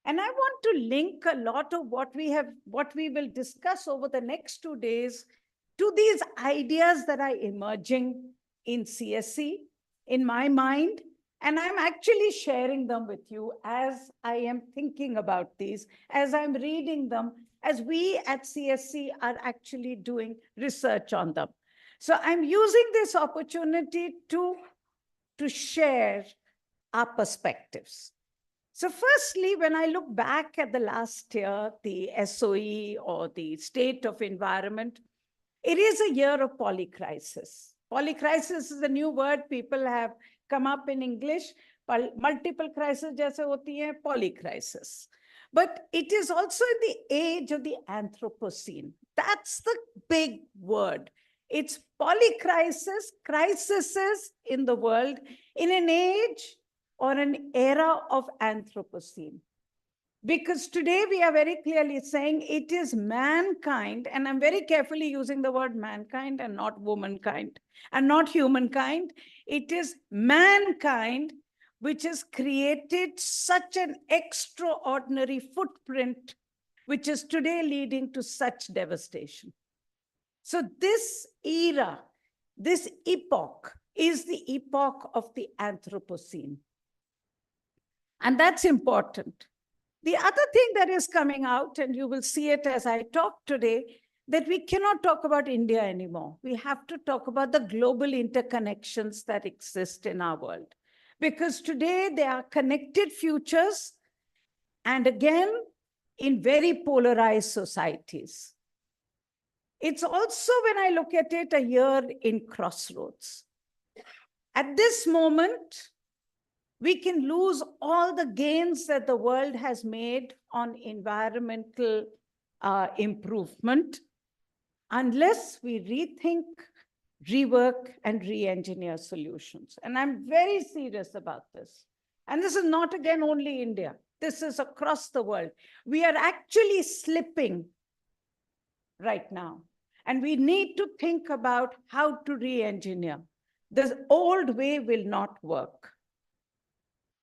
And I want to link a lot of what we will discuss over the next 2 days to these ideas that are emerging in CSC, in my mind, and I'm actually sharing them with you as I am thinking about these, as I'm reading them, as we at CSC are actually doing research on them. So I'm using this opportunity to share our perspectives. So firstly, when I look back at the last year, the SOE or the state of environment, it is a year of polycrisis. Polycrisis is a new word people have come up in English. Multiple crises jaise hoti hai, polycrisis. But it is also in the age of the Anthropocene. That's the big word. It's polycrisis, crises in the world in an age or an era of Anthropocene. Because today we are very clearly saying it is mankind, and I'm very carefully using the word mankind and not womankind and not humankind. It is mankind which has created such an extraordinary footprint, which is today leading to such devastation. So this era, this epoch is the epoch of the Anthropocene. And that's important. The other thing that is coming out, and you will see it as I talk today, that we cannot talk about India anymore. We have to talk about the global interconnections that exist in our world. Because today they are connected futures, and again, in very polarized societies. It's also, when I look at it, a year in crossroads. At this moment, we can lose all the gains that the world has made on environmental improvement unless we rethink, rework, and re-engineer solutions. And I'm very serious about this. And this is not, again, only India. This is across the world. We are actually slipping right now. And we need to think about how to re-engineer. The old way will not work.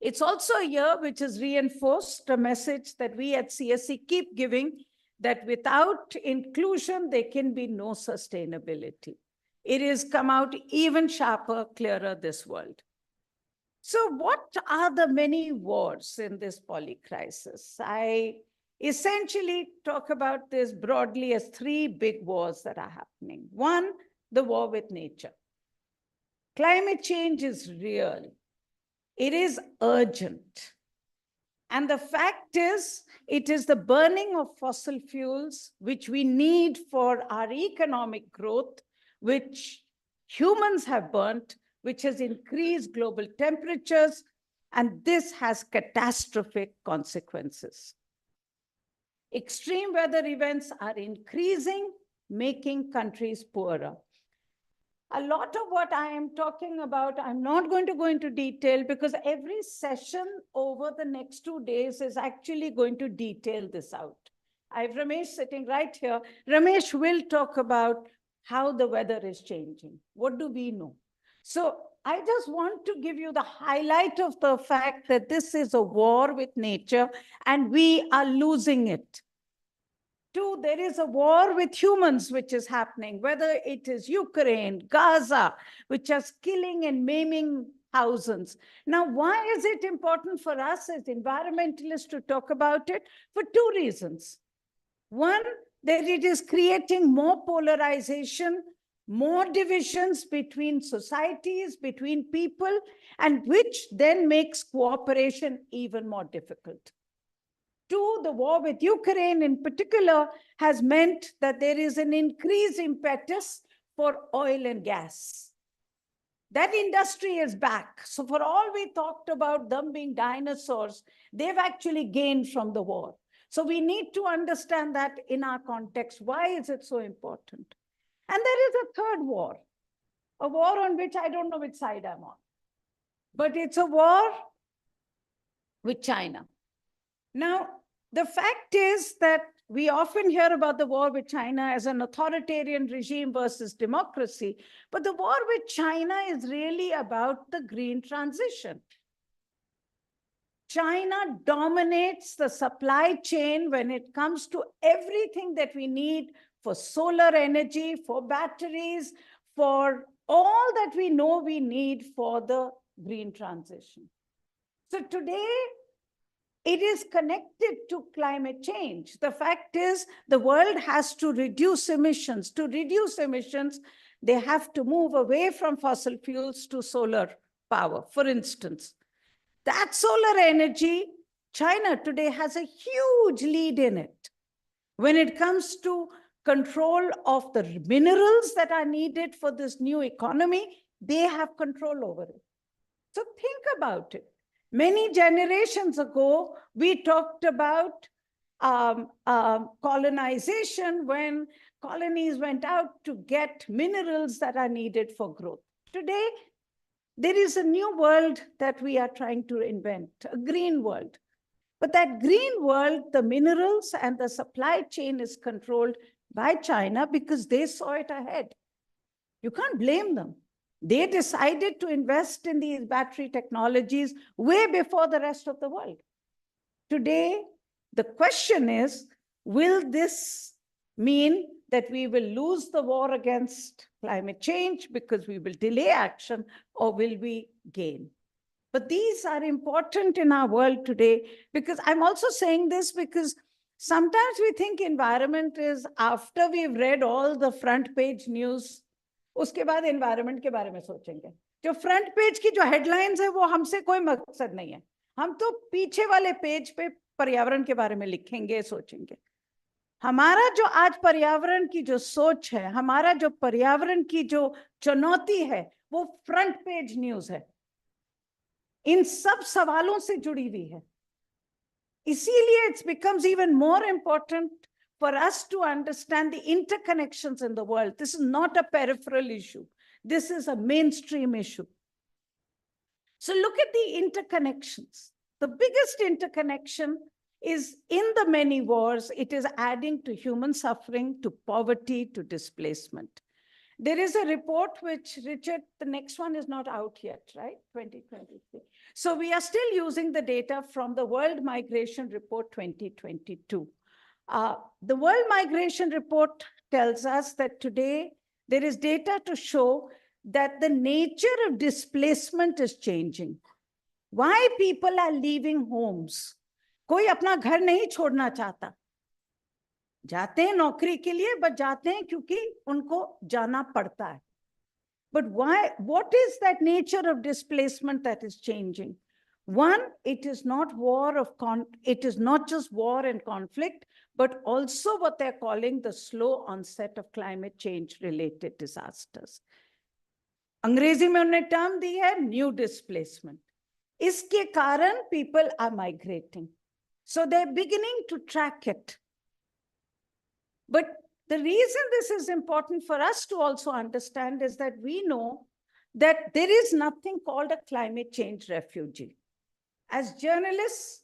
It's also a year which has reinforced a message that we at CSC keep giving, that without inclusion, there can be no sustainability. It has come out even sharper, clearer this world. So what are the many wars in this polycrisis? I essentially talk about this broadly as 3 big wars that are happening. One, the war with nature. Climate change is real. It is urgent. And the fact is, it is the burning of fossil fuels, which we need for our economic growth, which humans have burnt, which has increased global temperatures, and this has catastrophic consequences. Extreme weather events are increasing, making countries poorer. A lot of what I am talking about, I'm not going to go into detail because every session over the next 2 days is actually going to detail this out. I have Ramesh sitting right here. Ramesh will talk about how the weather is changing. What do we know? So I just want to give you the highlight of the fact that this is a war with nature and we are losing it. 2, there is a war with humans which is happening, whether it is Ukraine, Gaza, which is killing and maiming thousands. Now, why is it important for us as environmentalists to talk about it? For 2 reasons. One, that it is creating more polarization, more divisions between societies, between people, and which then makes cooperation even more difficult. 2, the war with Ukraine in particular has meant that there is an increased impetus for oil and gas. That industry is back. So for all we talked about them being dinosaurs, they've actually gained from the war. So we need to understand that in our context. Why is it so important? And there is a third war, a war on which I don't know which side I'm on. But it's a war with China. Now, the fact is that we often hear about the war with China as an authoritarian regime versus democracy, but the war with China is really about the green transition. China dominates the supply chain when it comes to everything that we need for solar energy, for batteries, for all that we know we need for the green transition. So today, it is connected to climate change. The fact is, the world has to reduce emissions. To reduce emissions, they have to move away from fossil fuels to solar power, for instance. That solar energy, China today has a huge lead in it. When it comes to control of the minerals that are needed for this new economy, they have control over it. So think about it. Many generations ago, we talked about colonization when colonies went out to get minerals that are needed for growth. Today, there is a new world that we are trying to invent, a green world. But that green world, the minerals and the supply chain is controlled by China because they saw it ahead. You can't blame them. They decided to invest in these battery technologies way before the rest of the world. Today, the question is, will this mean that we will lose the war against climate change because we will delay action, or will we gain? But these are important in our world today, because I'm also saying this because sometimes we think environment is after we've read all the front page news, उसके बाद environment के बारे में सोचेंगे. जो front page की जो headlines है वो हमसे कोई मकसद नहीं है. हम तो पीछे वाले पेज पे पर्यावरण के बारे में लिखेंगे, सोचेंगे. हमारा जो आज पर्यावरण की जो सोच है, हमारा जो पर्यावरण की जो चुनौती है, वो फ्रंट पेज न्यूज है, इन सब सवालों से जुड़ी हुई है. इसीलिए it becomes even more important for us to understand the interconnections in the world. This is not a peripheral issue. This is a mainstream issue. So look at the interconnections. The biggest interconnection is in the many wars. It is adding to human suffering, to poverty, to displacement. There is a report which, Richard, the next one is not out yet, right? 2023. So we are still using the data from the World Migration Report 2022. The World Migration Report tells us that today there is data to show that the nature of displacement is changing. Why people are leaving homes? कोई अपना घर नहीं छोड़ना चाहता. जाते हैं नौकरी के लिए, but जाते हैं क्योंकि उनको जाना पड़ता है. But why? What is that nature of displacement that is changing? One, it is not just war and conflict, but also what they're calling the slow onset of climate change related disasters. अंग्रेजी में उन्हें term दी है new displacement. इसके कारण people are migrating. So they're beginning to track it. But the reason this is important for us to also understand is that we know that there is nothing called a climate change refugee. As journalists,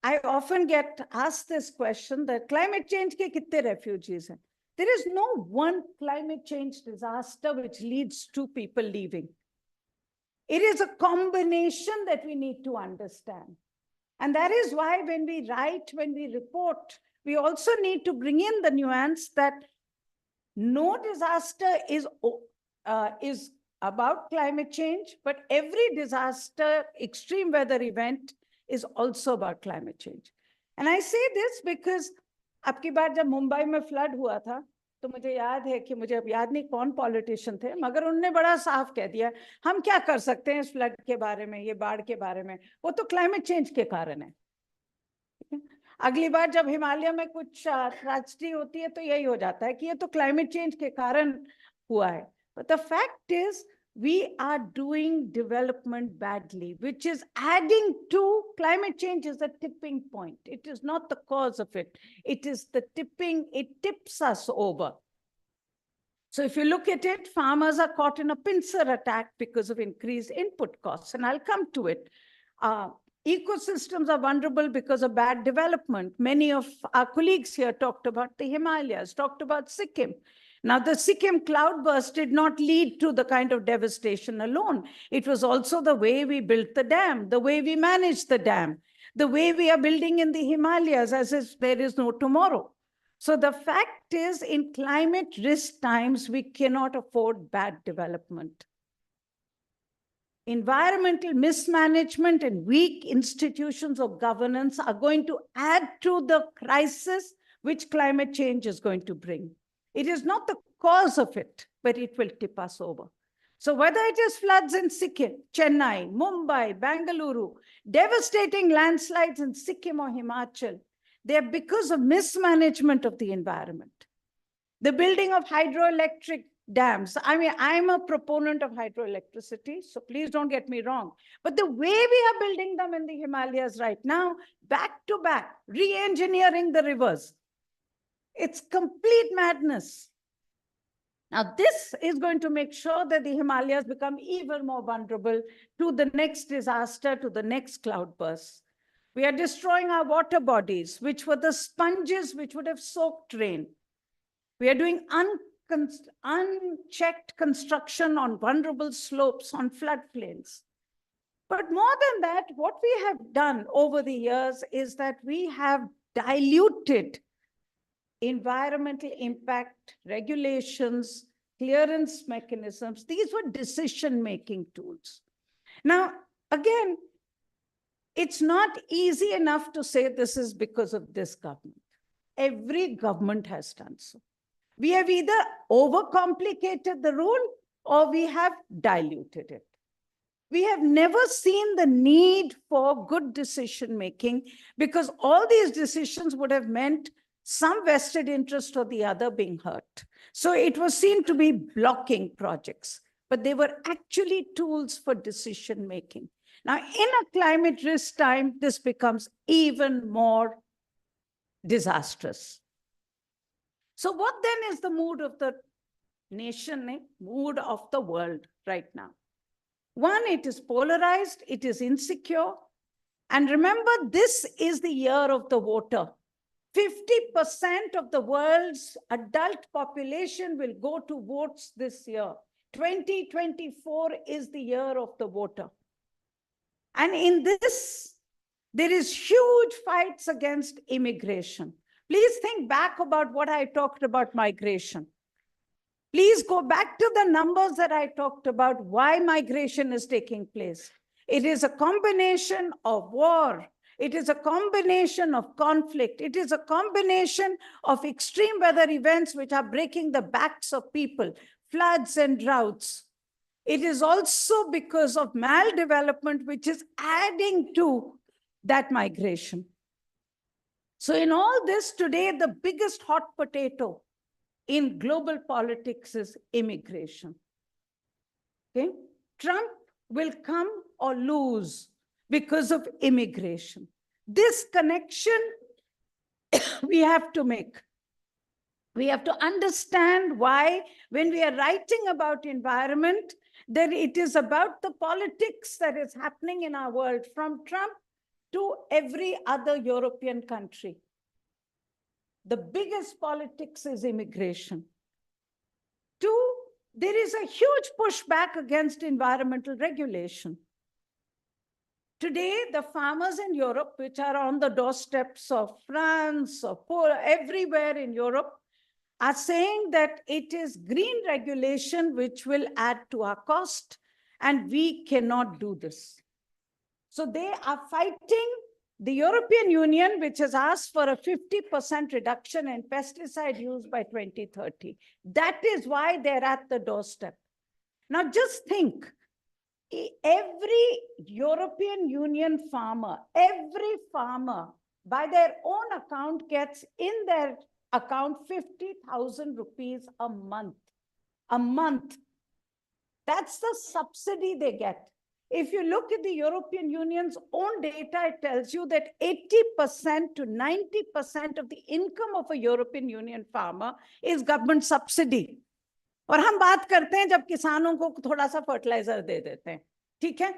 I often get asked this question that climate change ke kitte refugees hain? There is no one climate change disaster which leads to people leaving. It is a combination that we need to understand. And that is why when we write, when we report, we also need to bring in the nuance that no disaster is about climate change, but every disaster, extreme weather event is also about climate change. And I say this because अब की बार जब मुंबई में flood हुआ था, तो मुझे याद है कि मुझे अब याद नहीं कौन पॉलिटिशियन थे, मगर उन्होंने बड़ा साफ कह दिया, हम क्या कर सकते हैं इस फ्लड के बारे में, ये बाढ़ के बारे में, वो तो क्लाइमेट चेंज के कारण है. अगली बार जब हिमालय में कुछ ट्रेजेडी होती है तो यही हो जाता है कि ये तो क्लाइमेट चेंज के कारण हुआ है. But the fact is, we are doing development badly, which is adding to climate change is a tipping point. It is not the cause of it. It is the tipping, it tips us over. So if you look at it, farmers are caught in a pincer attack because of increased input costs, and I'll come to it. Ecosystems are vulnerable because of bad development. Many of our colleagues here talked about the Himalayas, talked about Sikkim. Now, the Sikkim cloudburst did not lead to the kind of devastation alone. It was also the way we built the dam, the way we managed the dam. the way we are building in the Himalayas as if there is no tomorrow. So the fact is, in climate risk times, we cannot afford bad development. Environmental mismanagement and weak institutions of governance are going to add to the crisis which climate change is going to bring. It is not the cause of it, but it will tip us over. So whether it is floods in Sikkim, Chennai, Mumbai, Bengaluru, devastating landslides in Sikkim or Himachal, they are because of mismanagement of the environment. The building of hydroelectric dams. I mean, I'm a proponent of hydroelectricity, so please don't get me wrong. But the way we are building them in the Himalayas right now, back to back, re-engineering the rivers, it's complete madness. Now, this is going to make sure that the Himalayas become even more vulnerable to the next disaster, to the next cloudburst. We are destroying our water bodies, which were the sponges which would have soaked rain. We are doing unchecked construction on vulnerable slopes, on floodplains. But more than that, what we have done over the years is that we have diluted environmental impact regulations, clearance mechanisms. These were decision-making tools. Now, again, it's not easy enough to say this is because of this government. Every government has done so. We have either overcomplicated the rule or we have diluted it. We have never seen the need for good decision-making because all these decisions would have meant some vested interest or the other being hurt. So it was seen to be blocking projects, but they were actually tools for decision-making. Now, in a climate risk time, this becomes even more disastrous. So what then is the mood of the nation, mood of the world right now? One, it is polarized, it is insecure. And remember, this is the year of the voter. 50% of the world's adult population will go to votes this year. 2024 is the year of the voter. And in this, there is huge fights against immigration. Please think back about what I talked about migration. Please go back to the numbers that I talked about, why migration is taking place. It is a combination of war. It is a combination of conflict. It is a combination of extreme weather events which are breaking the backs of people, floods and droughts. It is also because of maldevelopment, which is adding to that migration. So in all this today, the biggest hot potato in global politics is immigration. Okay? Trump will come or lose because of immigration. This connection we have to make. We have to understand why when we are writing about environment, then it is about the politics that is happening in our world, from Trump to every other European country. The biggest politics is immigration. Two, there is a huge pushback against environmental regulation. Today, the farmers in Europe, which are on the doorsteps of France or everywhere in Europe, are saying that it is green regulation which will add to our cost, and we cannot do this. So they are fighting the European Union, which has asked for a 50% reduction in pesticide use by 2030. That is why they're at the doorstep. Now just think, every European Union farmer, every farmer by their own account gets in their account 50,000 rupees a month. A month. That's the subsidy they get. If you look at the European Union's own data, it tells you that 80% to 90% of the income of a European Union farmer is government subsidy. और हम बात करते हैं जब किसानों को थोड़ा सा फर्टिलाइजर दे देते हैं, ठीक है?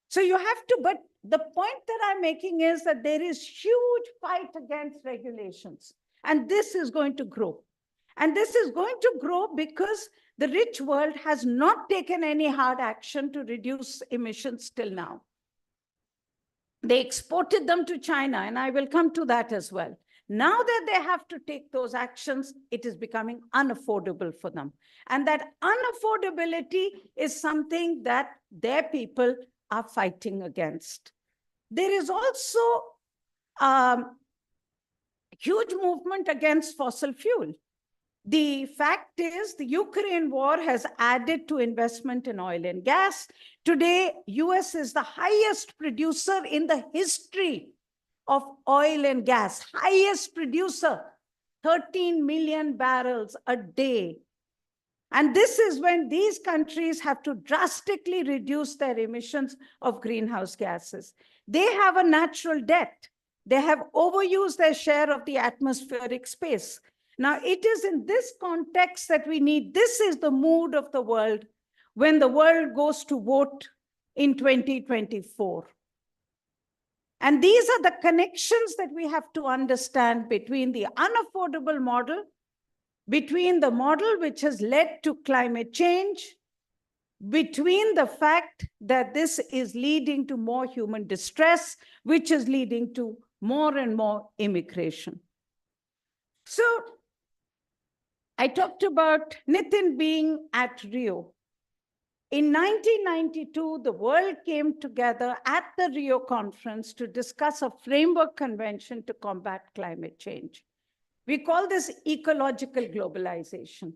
So you have to, but the point that I'm making is that there is huge fight against regulations, and this is going to grow. And this is going to grow because the rich world has not taken any hard action to reduce emissions till now. They exported them to China, and I will come to that as well. Now that they have to take those actions, it is becoming unaffordable for them. And that unaffordability is something that their people are fighting against. There is also huge movement against fossil fuel. The fact is, the Ukraine war has added to investment in oil and gas. Today, US is the highest producer in the history of oil and gas, highest producer, 13 million barrels a day. And this is when these countries have to drastically reduce their emissions of greenhouse gases. They have a natural debt. They have overused their share of the atmospheric space. Now, it is in this context that we need, this is the mood of the world when the world goes to vote in 2024. And these are the connections that we have to understand between the unaffordable model, between the model which has led to climate change, between the fact that this is leading to more human distress, which is leading to more and more immigration. So I talked about Nitin being at Rio. In 1992, the world came together at the Rio conference to discuss a framework convention to combat climate change. We call this ecological globalization.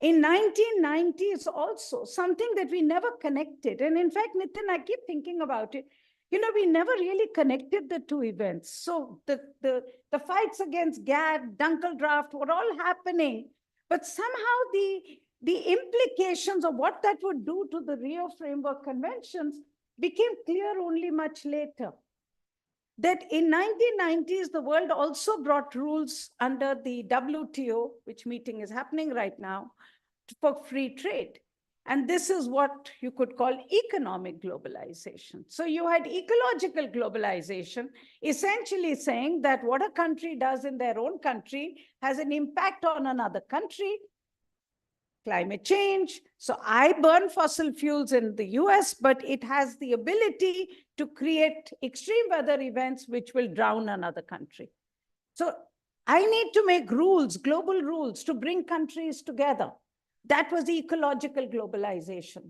In 1990s also, something that we never connected. And in fact, Nitin, I keep thinking about it. You know, we never really connected the two events. So the fights against GAD, Dunkeldraft were all happening. But somehow the implications of what that would do to the Rio Framework Conventions became clear only much later. That in 1990s, the world also brought rules under the WTO, which meeting is happening right now, for free trade. And this is what you could call economic globalization. So you had ecological globalization, essentially saying that what a country does in their own country has an impact on another country. Climate change. So I burn fossil fuels in the US, but it has the ability to create extreme weather events which will drown another country. So I need to make rules, global rules, to bring countries together. That was ecological globalization.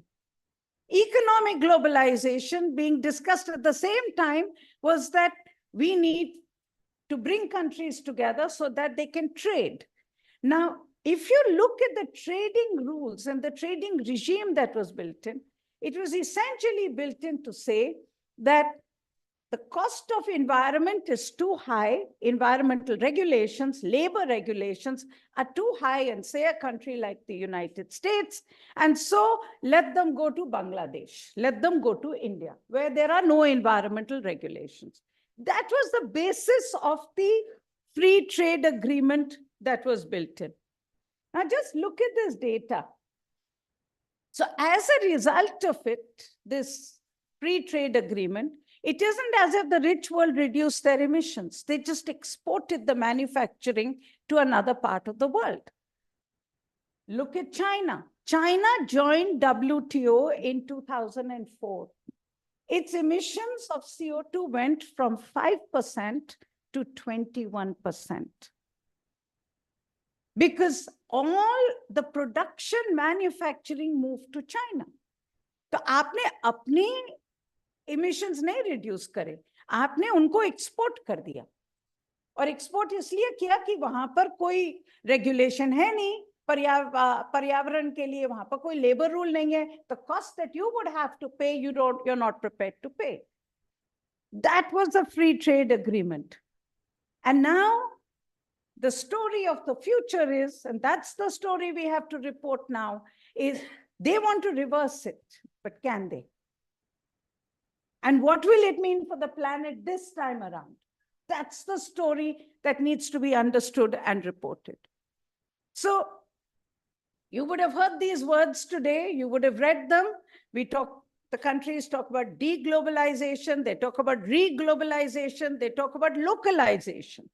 Economic globalization being discussed at the same time was that we need to bring countries together so that they can trade. Now, if you look at the trading rules and the trading regime that was built in, it was essentially built in to say that the cost of environment is too high. Environmental regulations, labor regulations are too high in, say, a country like the United States. And so let them go to Bangladesh, let them go to India, where there are no environmental regulations. That was the basis of the free trade agreement that was built in. Now just look at this data. So as a result of it, this free trade agreement, it isn't as if the rich world reduced their emissions. They just exported the manufacturing to another part of the world. Look at China. China joined WTO in 2004. Its emissions of CO2 went from 5% to 21%. Because all the production manufacturing moved to China. तो आपने अपनी emissions नहीं reduce करे, आपने उनको export कर दिया. और export इसलिए किया कि वहां पर कोई regulation है नहीं, पर्यावरण के लिए वहां पर कोई labor rule नहीं है. The cost that you would have to pay, you're not prepared to pay. That was a free trade agreement. And now the story of the future is, and that's the story we have to report now, is they want to reverse it, but can they? And what will it mean for the planet this time around? That's the story that needs to be understood and reported. So you would have heard these words today. You would have read them. The countries talk about deglobalization. They talk about reglobalization. They talk about localization.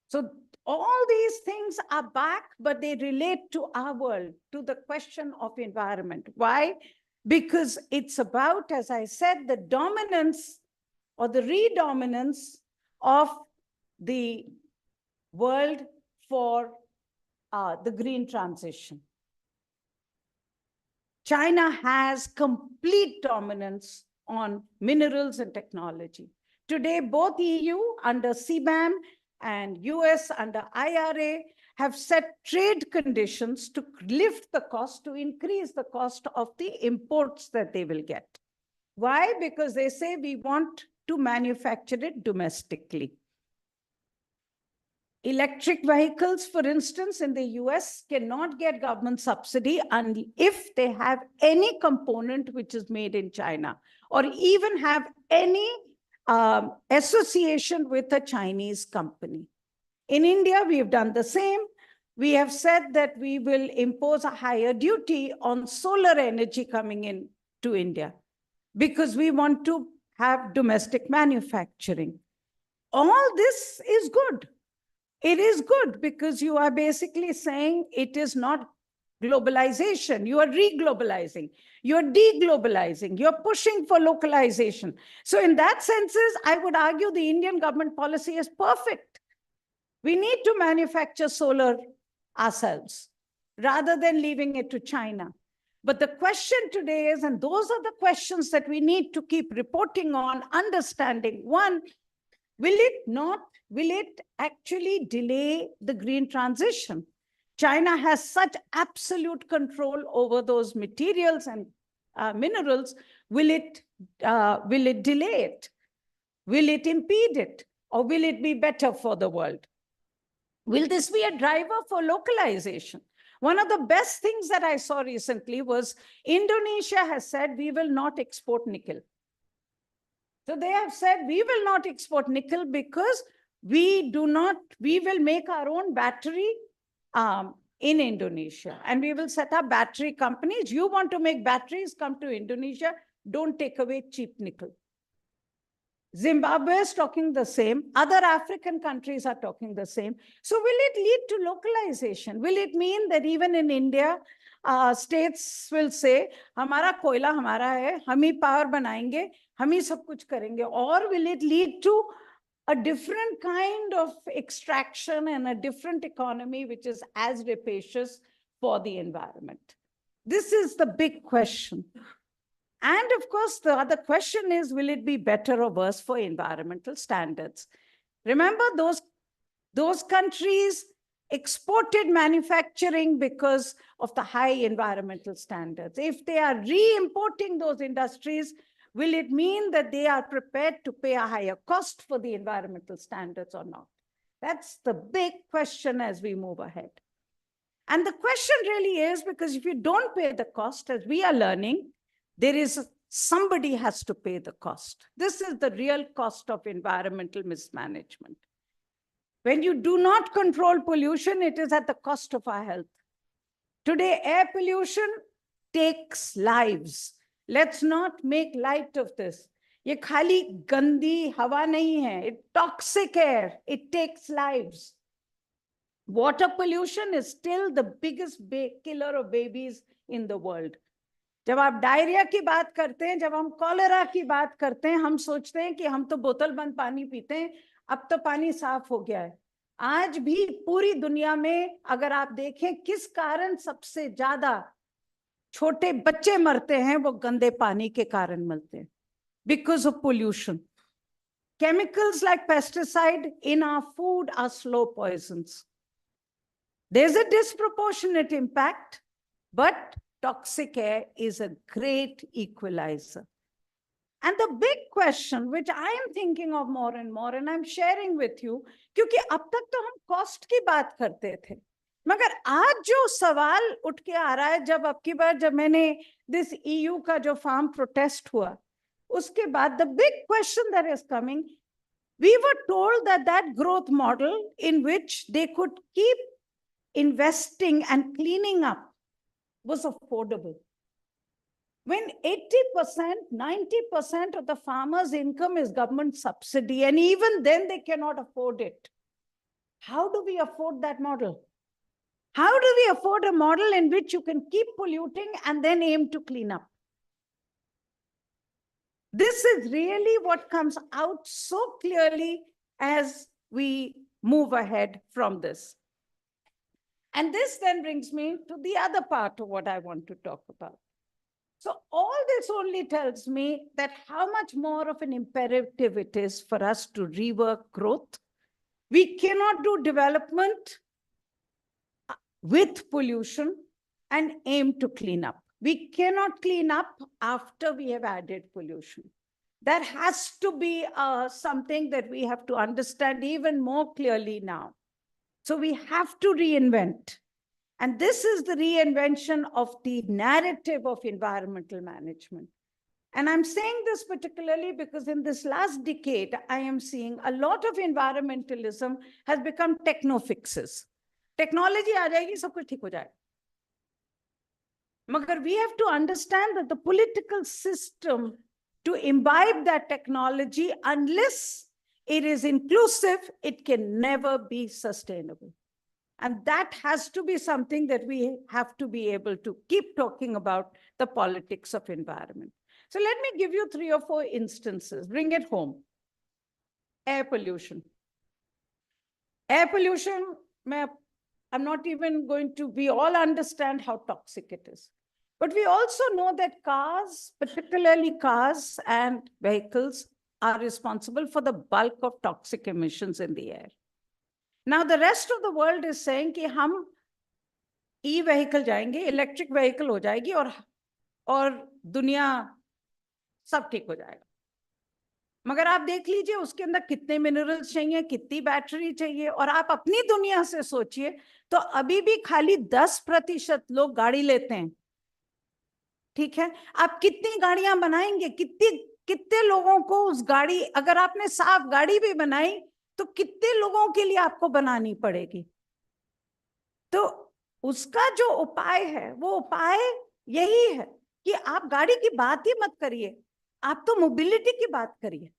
So all these things are back, but they relate to our world, to the question of environment. Why? Because it's about, as I said, the dominance or the redominance of the world for the green transition. China has complete dominance on minerals and technology. Today, both EU under CBAM and US under IRA have set trade conditions to lift the cost, to increase the cost of the imports that they will get. Why? Because they say we want to manufacture it domestically. Electric vehicles, for instance, in the US cannot get government subsidy if they have any component which is made in China, or even have any association with a Chinese company. In India, we have done the same. We have said that we will impose a higher duty on solar energy coming in to India because we want to have domestic manufacturing. All this is good. It is good because you are basically saying it is not globalization. You are re-globalizing. You're deglobalizing. You're pushing for localization. So in that sense, I would argue the Indian government policy is perfect. We need to manufacture solar ourselves rather than leaving it to China. But the question today is, and those are the questions that we need to keep reporting on, understanding. One, will it actually delay the green transition? China has such absolute control over those materials and minerals. Will it delay it? Will it impede it? Or will it be better for the world? Will this be a driver for localization? One of the best things that I saw recently was Indonesia has said we will not export nickel. So they have said we will not export nickel because we will make our own battery in Indonesia, and we will set up battery companies. You want to make batteries, come to Indonesia, don't take away cheap nickel. Zimbabwe is talking the same. Other African countries are talking the same. So will it lead to localization? Will it mean that even in India, states will say, हमारा कोयला हमारा है, हम ही power बनाएंगे, हम ही सब कुछ करेंगे? Or will it lead to a different kind of extraction and a different economy which is as rapacious for the environment? This is the big question. And of course, the other question is, will it be better or worse for environmental standards? Remember, those countries exported manufacturing because of the high environmental standards. If they are re-importing those industries, will it mean that they are prepared to pay a higher cost for the environmental standards or not? That's the big question as we move ahead. And the question really is, because if you don't pay the cost, as we are learning, somebody has to pay the cost. This is the real cost of environmental mismanagement. When you do not control pollution, it is at the cost of our health. Today, air pollution takes lives. Let's not make light of this. ये खाली गंदी हवा नहीं है. It's toxic air. It takes lives. Water pollution is still the biggest killer of babies in the world. जब आप diarrhoea की बात करते हैं, जब हम कॉलेरा की बात करते हैं, हम सोचते हैं कि हम तो बोतल बंद पानी पीते हैं, अब तो पानी साफ हो गया है. आज भी पूरी दुनिया में अगर आप देखें किस कारण सबसे ज्यादा छोटे बच्चे मरते हैं, वो गंदे पानी के कारण मरते हैं. Because of pollution. Chemicals like pesticide in our food are slow poisons. There's a disproportionate impact, but toxic air is a great equalizer. And the big question, which I am thinking of more and more, and I'm sharing with you, क्योंकि अब तक तो हम cost की बात करते थे, मगर आज जो सवाल उठ के आ रहा है, जब अब की बार जब मैंने this EU का जो farm protest हुआ, उसके बाद the big question that is coming, we were told that that growth model in which they could keep investing and cleaning up was affordable. When 80%, 90% of the farmer's income is government subsidy, and even then they cannot afford it. How do we afford that model? How do we afford a model in which you can keep polluting and then aim to clean up? This is really what comes out so clearly as we move ahead from this. And this then brings me to the other part of what I want to talk about. So all this only tells me that how much more of an imperative it is for us to rework growth. We cannot do development with pollution and aim to clean up. We cannot clean up after we have added pollution. That has to be something that we have to understand even more clearly now. So we have to reinvent. And this is the reinvention of the narrative of environmental management. And I'm saying this particularly because in this last decade, I am seeing a lot of environmentalism has become techno fixes. Technology aa jayegi, sab kuch theek ho jayega. Magar we have to understand that the political system to imbibe that technology, unless it is inclusive, it can never be sustainable. And that has to be something that we have to be able to keep talking about, the politics of environment. So let me give you 3 or 4 instances. Bring it home. Air pollution. Air pollution, I'm not even going to, we all understand how toxic it is. But we also know that cars, particularly cars and vehicles, are responsible for the bulk of toxic emissions in the air. Now, the rest of the world is saying कि हम e-vehicle जाएंगे, electric vehicle हो जाएगी और दुनिया सब ठीक हो जाएगा. मगर आप देख लीजिए उसके अंदर कितने मिनरल्स चाहिए, कितनी बैटरी चाहिए, और आप अपनी दुनिया से सोचिए तो अभी भी खाली 10% लोग गाड़ी लेते हैं. ठीक है, आप कितनी गाड़ियां बनाएंगे, कितने लोगों को उस गाड़ी, अगर आपने साफ गाड़ी भी बनाई तो कितने लोगों के लिए आपको बनानी पड़ेगी. तो उसका जो उपाय है वो उपाय यही है कि आप गाड़ी की बात ही मत करिए, आप तो मोबिलिटी की बात करिए.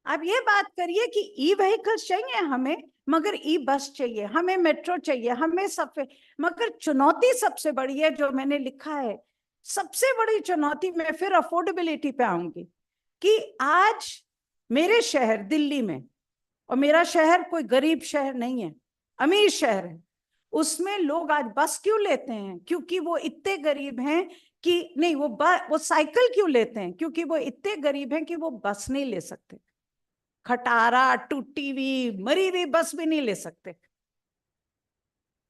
आप ये बात करिए कि ई व्हीकल्स चाहिए हमें, मगर ई बस चाहिए, हमें मेट्रो चाहिए, हमें सब. मगर चुनौती सबसे बड़ी है जो मैंने लिखा है, सबसे बड़ी चुनौती, मैं फिर अफोर्डेबिलिटी पे आऊंगी, कि आज मेरे शहर दिल्ली में, और मेरा शहर कोई गरीब शहर नहीं है, अमीर शहर है, उसमें लोग आज बस क्यों लेते हैं? क्योंकि वो इतने गरीब हैं कि नहीं, वो साइकिल क्यों लेते हैं? क्योंकि वो इतने गरीब हैं कि वो बस नहीं ले सकते, खटारा, टूटी हुई, मरी हुई बस भी नहीं ले सकते.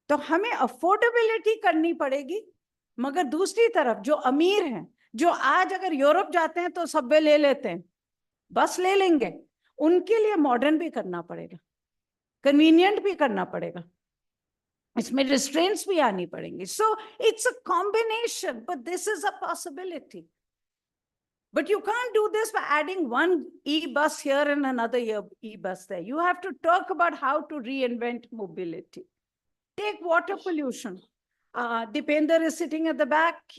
तो हमें अफोर्डेबिलिटी करनी पड़ेगी. मगर दूसरी तरफ जो अमीर हैं, जो आज अगर यूरोप जाते हैं तो सबवे ले लेते हैं, बस ले लेंगे, उनके लिए मॉडर्न भी करना पड़ेगा, कन्वीनियंट भी करना पड़ेगा, इसमें रिस्ट्रेंट्स भी आनी पड़ेंगी. So it's a combination, but this is a possibility. But you can't do this by adding one e-bus here and another e-bus there. You have to talk about how to reinvent mobility. Take water pollution. Dipender is sitting at the back.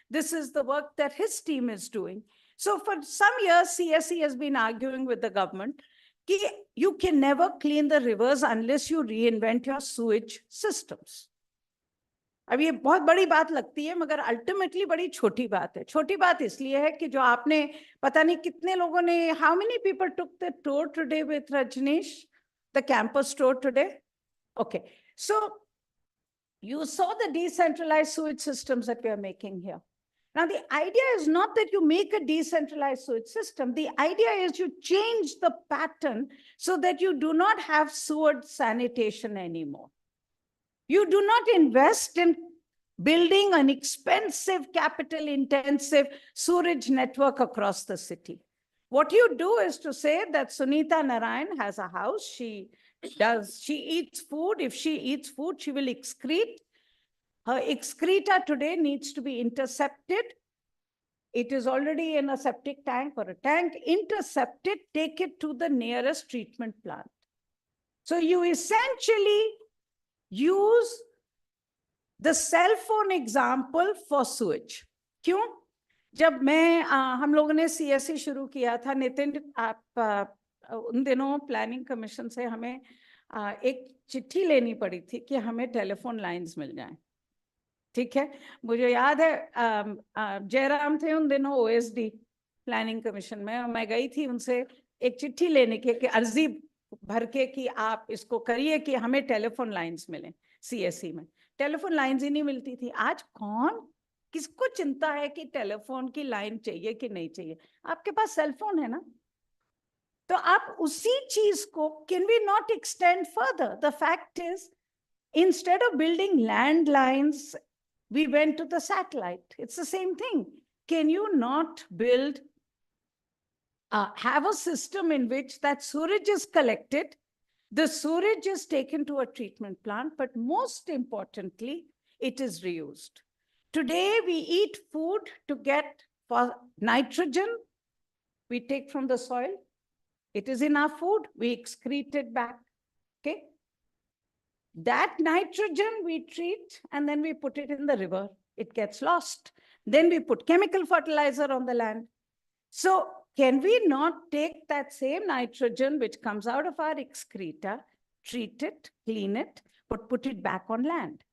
This is the work that his team is doing. So for some years, CSE has been arguing with the government that you can never clean the rivers unless you reinvent your sewage systems. अब ये बहुत बड़ी बात लगती है, मगर ultimately बड़ी छोटी बात है. छोटी बात इसलिए है कि जो आपने पता नहीं कितने लोगों ने, how many people took the tour today with Rajneesh, the campus tour today? Okay, so you saw the decentralized sewage systems that we are making here. Now, the idea is not that you make a decentralized sewage system. The idea is you change the pattern so that you do not have sewage sanitation anymore. You do not invest in building an expensive, capital-intensive sewage network across the city. What you do is to say that Sunita Narayan has a house. She eats food. If she eats food, she will excrete. Her excreta today needs to be intercepted. It is already in a septic tank or a tank. Intercept it, take it to the nearest treatment plant. So you essentially use the cell phone example for sewage. क्यों? जब हम लोगों ने CSE शुरू किया था, नितिन, आप उन दिनों प्लानिंग कमीशन से हमें एक चिट्ठी लेनी पड़ी थी कि हमें टेलीफोन लाइंस मिल जाएं. ठीक है, मुझे याद है जयराम थे उन दिनों ओएसडी प्लानिंग कमीशन में, और मैं गई थी उनसे एक चिट्ठी लेने के कि अर्जी भर के कि आप इसको करिए कि हमें टेलीफोन लाइंस मिले। सीएससी में टेलीफोन लाइंस ही नहीं मिलती थी। आज कौन किसको चिंता है कि टेलीफोन की लाइन चाहिए कि नहीं चाहिए, आपके पास सेलफोन है ना। तो आप उसी चीज को, can we not extend further? The fact is, instead of building landlines, we went to the satellite. It's the same thing. Can you not build, have a system in which that sewage is collected, the sewage is taken to a treatment plant, but most importantly, it is reused. Today, we eat food to get nitrogen, we take from the soil. It is in our food, we excrete it back, okay? That nitrogen we treat and then we put it in the river. It gets lost. Then we put chemical fertilizer on the land. So can we not take that same nitrogen which comes out of our excreta, treat it, clean it, but put it back on land?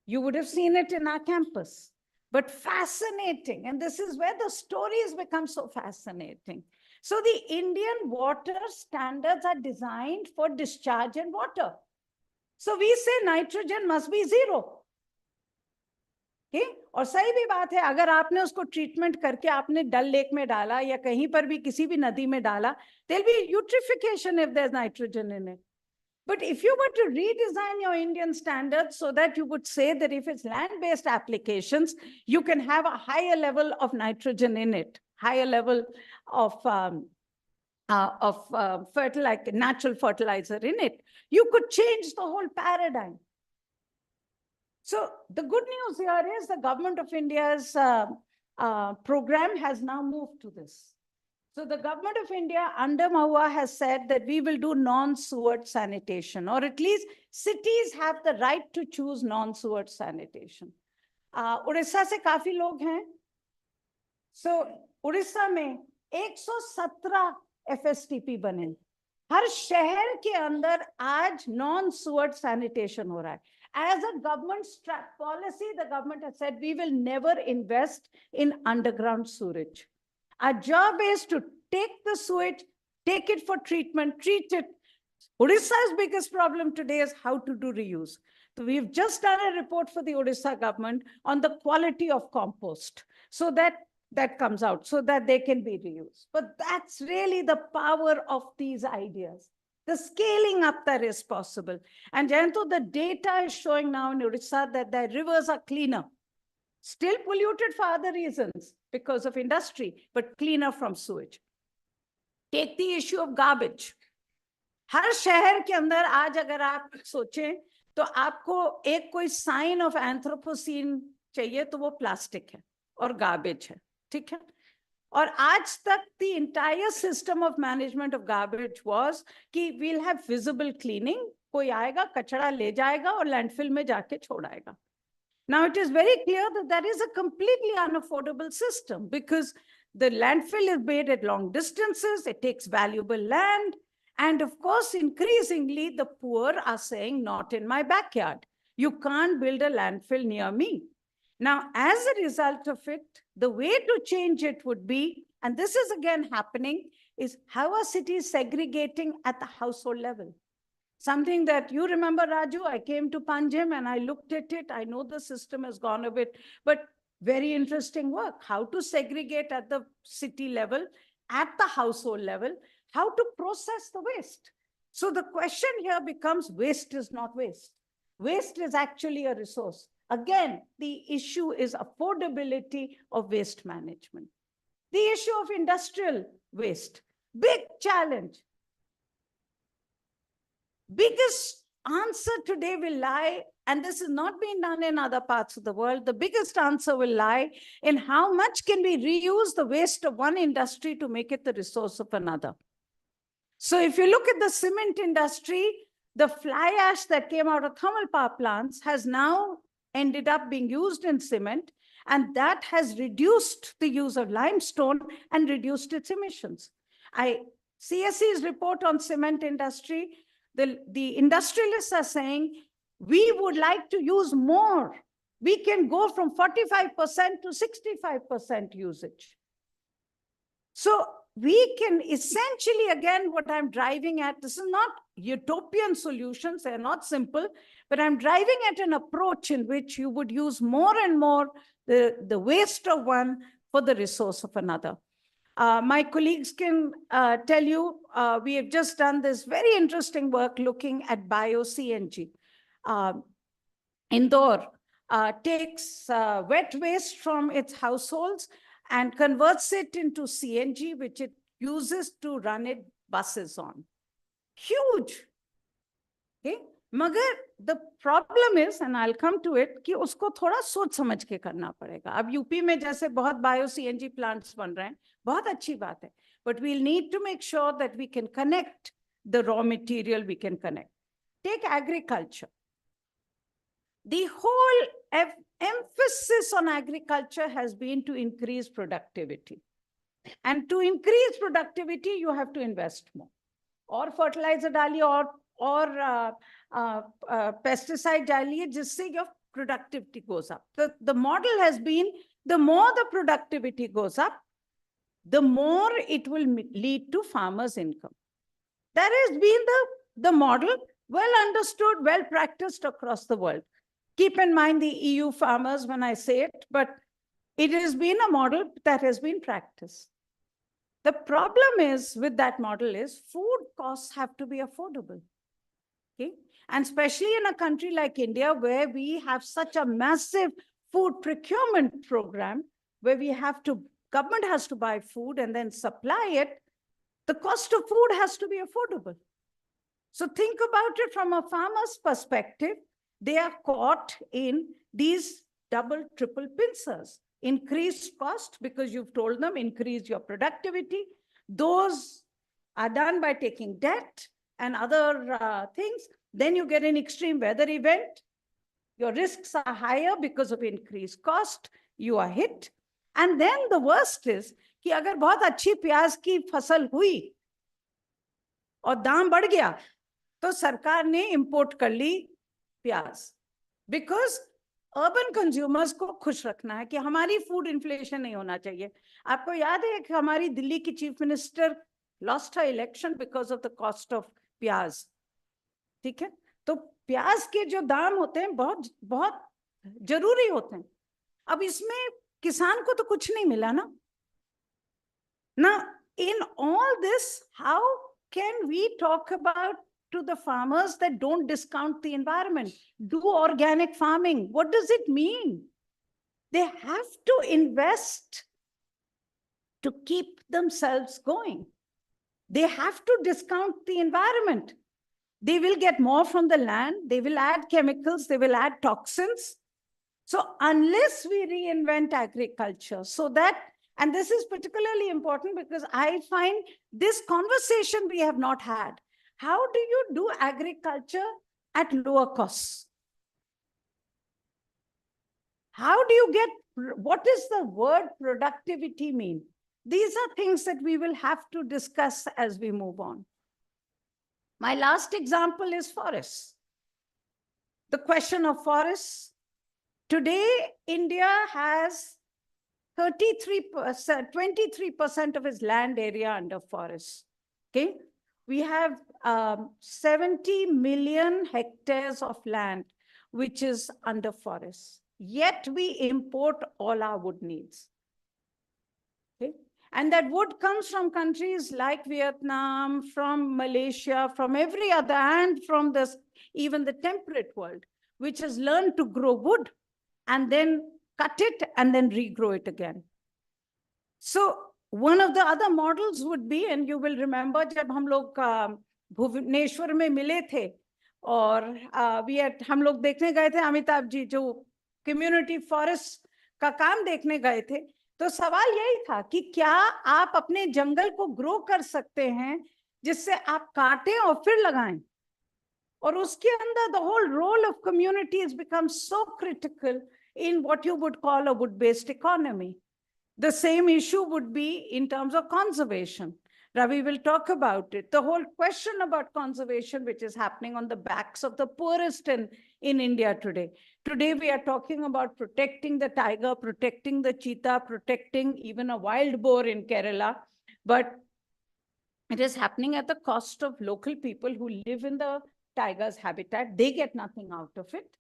You would have seen it in our campus. But fascinating, and this is where the stories become so fascinating. So the Indian water standards are designed for discharge and water. So we say nitrogen must be zero. Okay? और सही भी बात है, अगर आपने उसको treatment करके आपने डल लेक में डाला या कहीं पर भी किसी भी नदी में डाला, there'll be eutrophication if there's nitrogen in it. But if you were to redesign your Indian standards so that you would say that if it's land-based applications, you can have a higher level of nitrogen in it, higher level of natural fertilizer in it, you could change the whole paradigm. So the good news here is the government of India's program has now moved to this. So the government of India under Mahua has said that we will do non-sewage sanitation, or at least cities have the right to choose non-sewage sanitation. Orissa से काफी लोग हैं. So Orissa में 117 FSTP बने. हर शहर के अंदर आज नॉन सुअर सैनिटेशन हो रहा है. As a government policy, the government has said we will never invest in underground sewage. Our job is to take the sewage, take it for treatment, treat it. Odisha's biggest problem today is how to do reuse. So we've just done a report for the Odisha government on the quality of compost, so that comes out, so that they can be reused. But that's really the power of these ideas. The scaling up that is possible. And Jayanto, the data is showing now in Odisha that the rivers are cleaner. Still polluted for other reasons because of industry, but cleaner from sewage. Take the issue of garbage. हर शहर के अंदर आज अगर आप सोचें तो आपको एक कोई साइन ऑफ एंथ्रोपोसीन चाहिए तो वो प्लास्टिक है और गार्बेज है, ठीक है. और आज तक the entire system of management of garbage was कि we'll have visible cleaning, कोई आएगा कचरा ले जाएगा और लैंडफिल में जाके छोड़ाएगा. Now it is very clear that that is a completely unaffordable system because the landfill is made at long distances, it takes valuable land, and of course increasingly the poor are saying not in my backyard. You can't build a landfill near me. Now, as a result of it, the way to change it would be, and this is again happening, is how are cities segregating at the household level? Something that you remember, Raju, I came to Panjim and I looked at it. I know the system has gone a bit, but very interesting work. How to segregate at the city level, at the household level, how to process the waste. So the question here becomes, waste is not waste. Waste is actually a resource. Again, the issue is affordability of waste management. The issue of industrial waste, big challenge. Biggest answer today will lie, and this is not being done in other parts of the world, the biggest answer will lie in how much can we reuse the waste of one industry to make it the resource of another. So if you look at the cement industry, the fly ash that came out of thermal power plants has now ended up being used in cement, and that has reduced the use of limestone and reduced its emissions. CSC's report on cement industry, the industrialists are saying, we would like to use more we can go from 45% to 65% usage. So we can essentially, again, what I'm driving at, this is not utopian solutions, they're not simple, but I'm driving at an approach in which you would use more and more the waste of one for the resource of another. My colleagues can tell you, we have just done this very interesting work looking at bio-CNG. Indore takes wet waste from its households and converts it into CNG, which it uses to run its buses on. Huge. Okay? मगर the problem is, and I'll come to it, कि उसको थोड़ा सोच समझ के करना पड़ेगा. अब यूपी में जैसे बहुत बायो CNG plants बन रहे हैं, बहुत अच्छी बात है. But we'll need to make sure that we can connect the raw material, we can connect. Take agriculture. The whole emphasis on agriculture has been to increase productivity. And to increase productivity, you have to invest more. Or fertilizer डालिए or pesticide डालिए, जिससे your productivity goes up. The model has been, the more the productivity goes up, the more it will lead to farmers' income. That has been the model, well understood, well practiced across the world. Keep in mind the EU farmers when I say it, but it has been a model that has been practiced. The problem is with that model is food costs have to be affordable. Okay? And especially in a country like India, where we have such a massive food procurement program, where we have to, government has to buy food and then supply it, the cost of food has to be affordable. So think about it from a farmer's perspective. They are caught in these double, triple pincers. Increased cost because you've told them increase your productivity. Those are done by taking debt and other things. Then you get an extreme weather event. Your risks are higher because of increased cost. You are hit. And then the worst is कि अगर बहुत अच्छी प्याज की फसल हुई और दाम बढ़ गया तो सरकार ने इंपोर्ट कर ली प्याज. Because अर्बन कंज्यूमर्स को खुश रखना है कि हमारी फूड इन्फ्लेशन नहीं होना चाहिए. आपको याद है कि हमारी दिल्ली की chief minister lost her election because of the cost of प्याज. ठीक है, तो प्याज के जो दाम होते हैं बहुत बहुत जरूरी होते हैं. अब इसमें किसान को तो कुछ नहीं मिला ना. Now, in all this, how can we talk about to the farmers that don't discount the environment? Do organic farming. What does it mean? They have to invest to keep themselves going. They have to discount the environment. They will get more from the land. They will add chemicals. They will add toxins. So unless we reinvent agriculture so that, and this is particularly important because I find this conversation we have not had. How do you do agriculture at lower costs? How do you get, what does the word productivity mean? These are things that we will have to discuss as we move on. My last example is forests. The question of forests. Today, India has 23% of its land area under forests. Okay, we have 70 million hectares of land which is under forests. Yet we import all our wood needs. Okay, and that wood comes from countries like Vietnam, from Malaysia, from every other, and from this even the temperate world, which has learned to grow wood and then cut it and then regrow it again. So one of the other models would be, and you will remember जब हम लोग भुवनेश्वर में मिले थे और हम लोग देखने गए थे अमिताभ जी जो कम्युनिटी फॉरेस्ट का काम देखने गए थे, तो सवाल यही था कि क्या आप अपने जंगल को ग्रो कर सकते हैं जिससे आप काटें और फिर लगाएं. और उसके अंदर the whole role of communities becomes so critical in what you would call a wood-based economy. The same issue would be in terms of conservation. Ravi will talk about it. The whole question about conservation, which is happening on the backs of the poorest in India today. Today, we are talking about protecting the tiger, protecting the cheetah, protecting even a wild boar in Kerala. But it is happening at the cost of local people who live in the tiger's habitat. They get nothing out of it.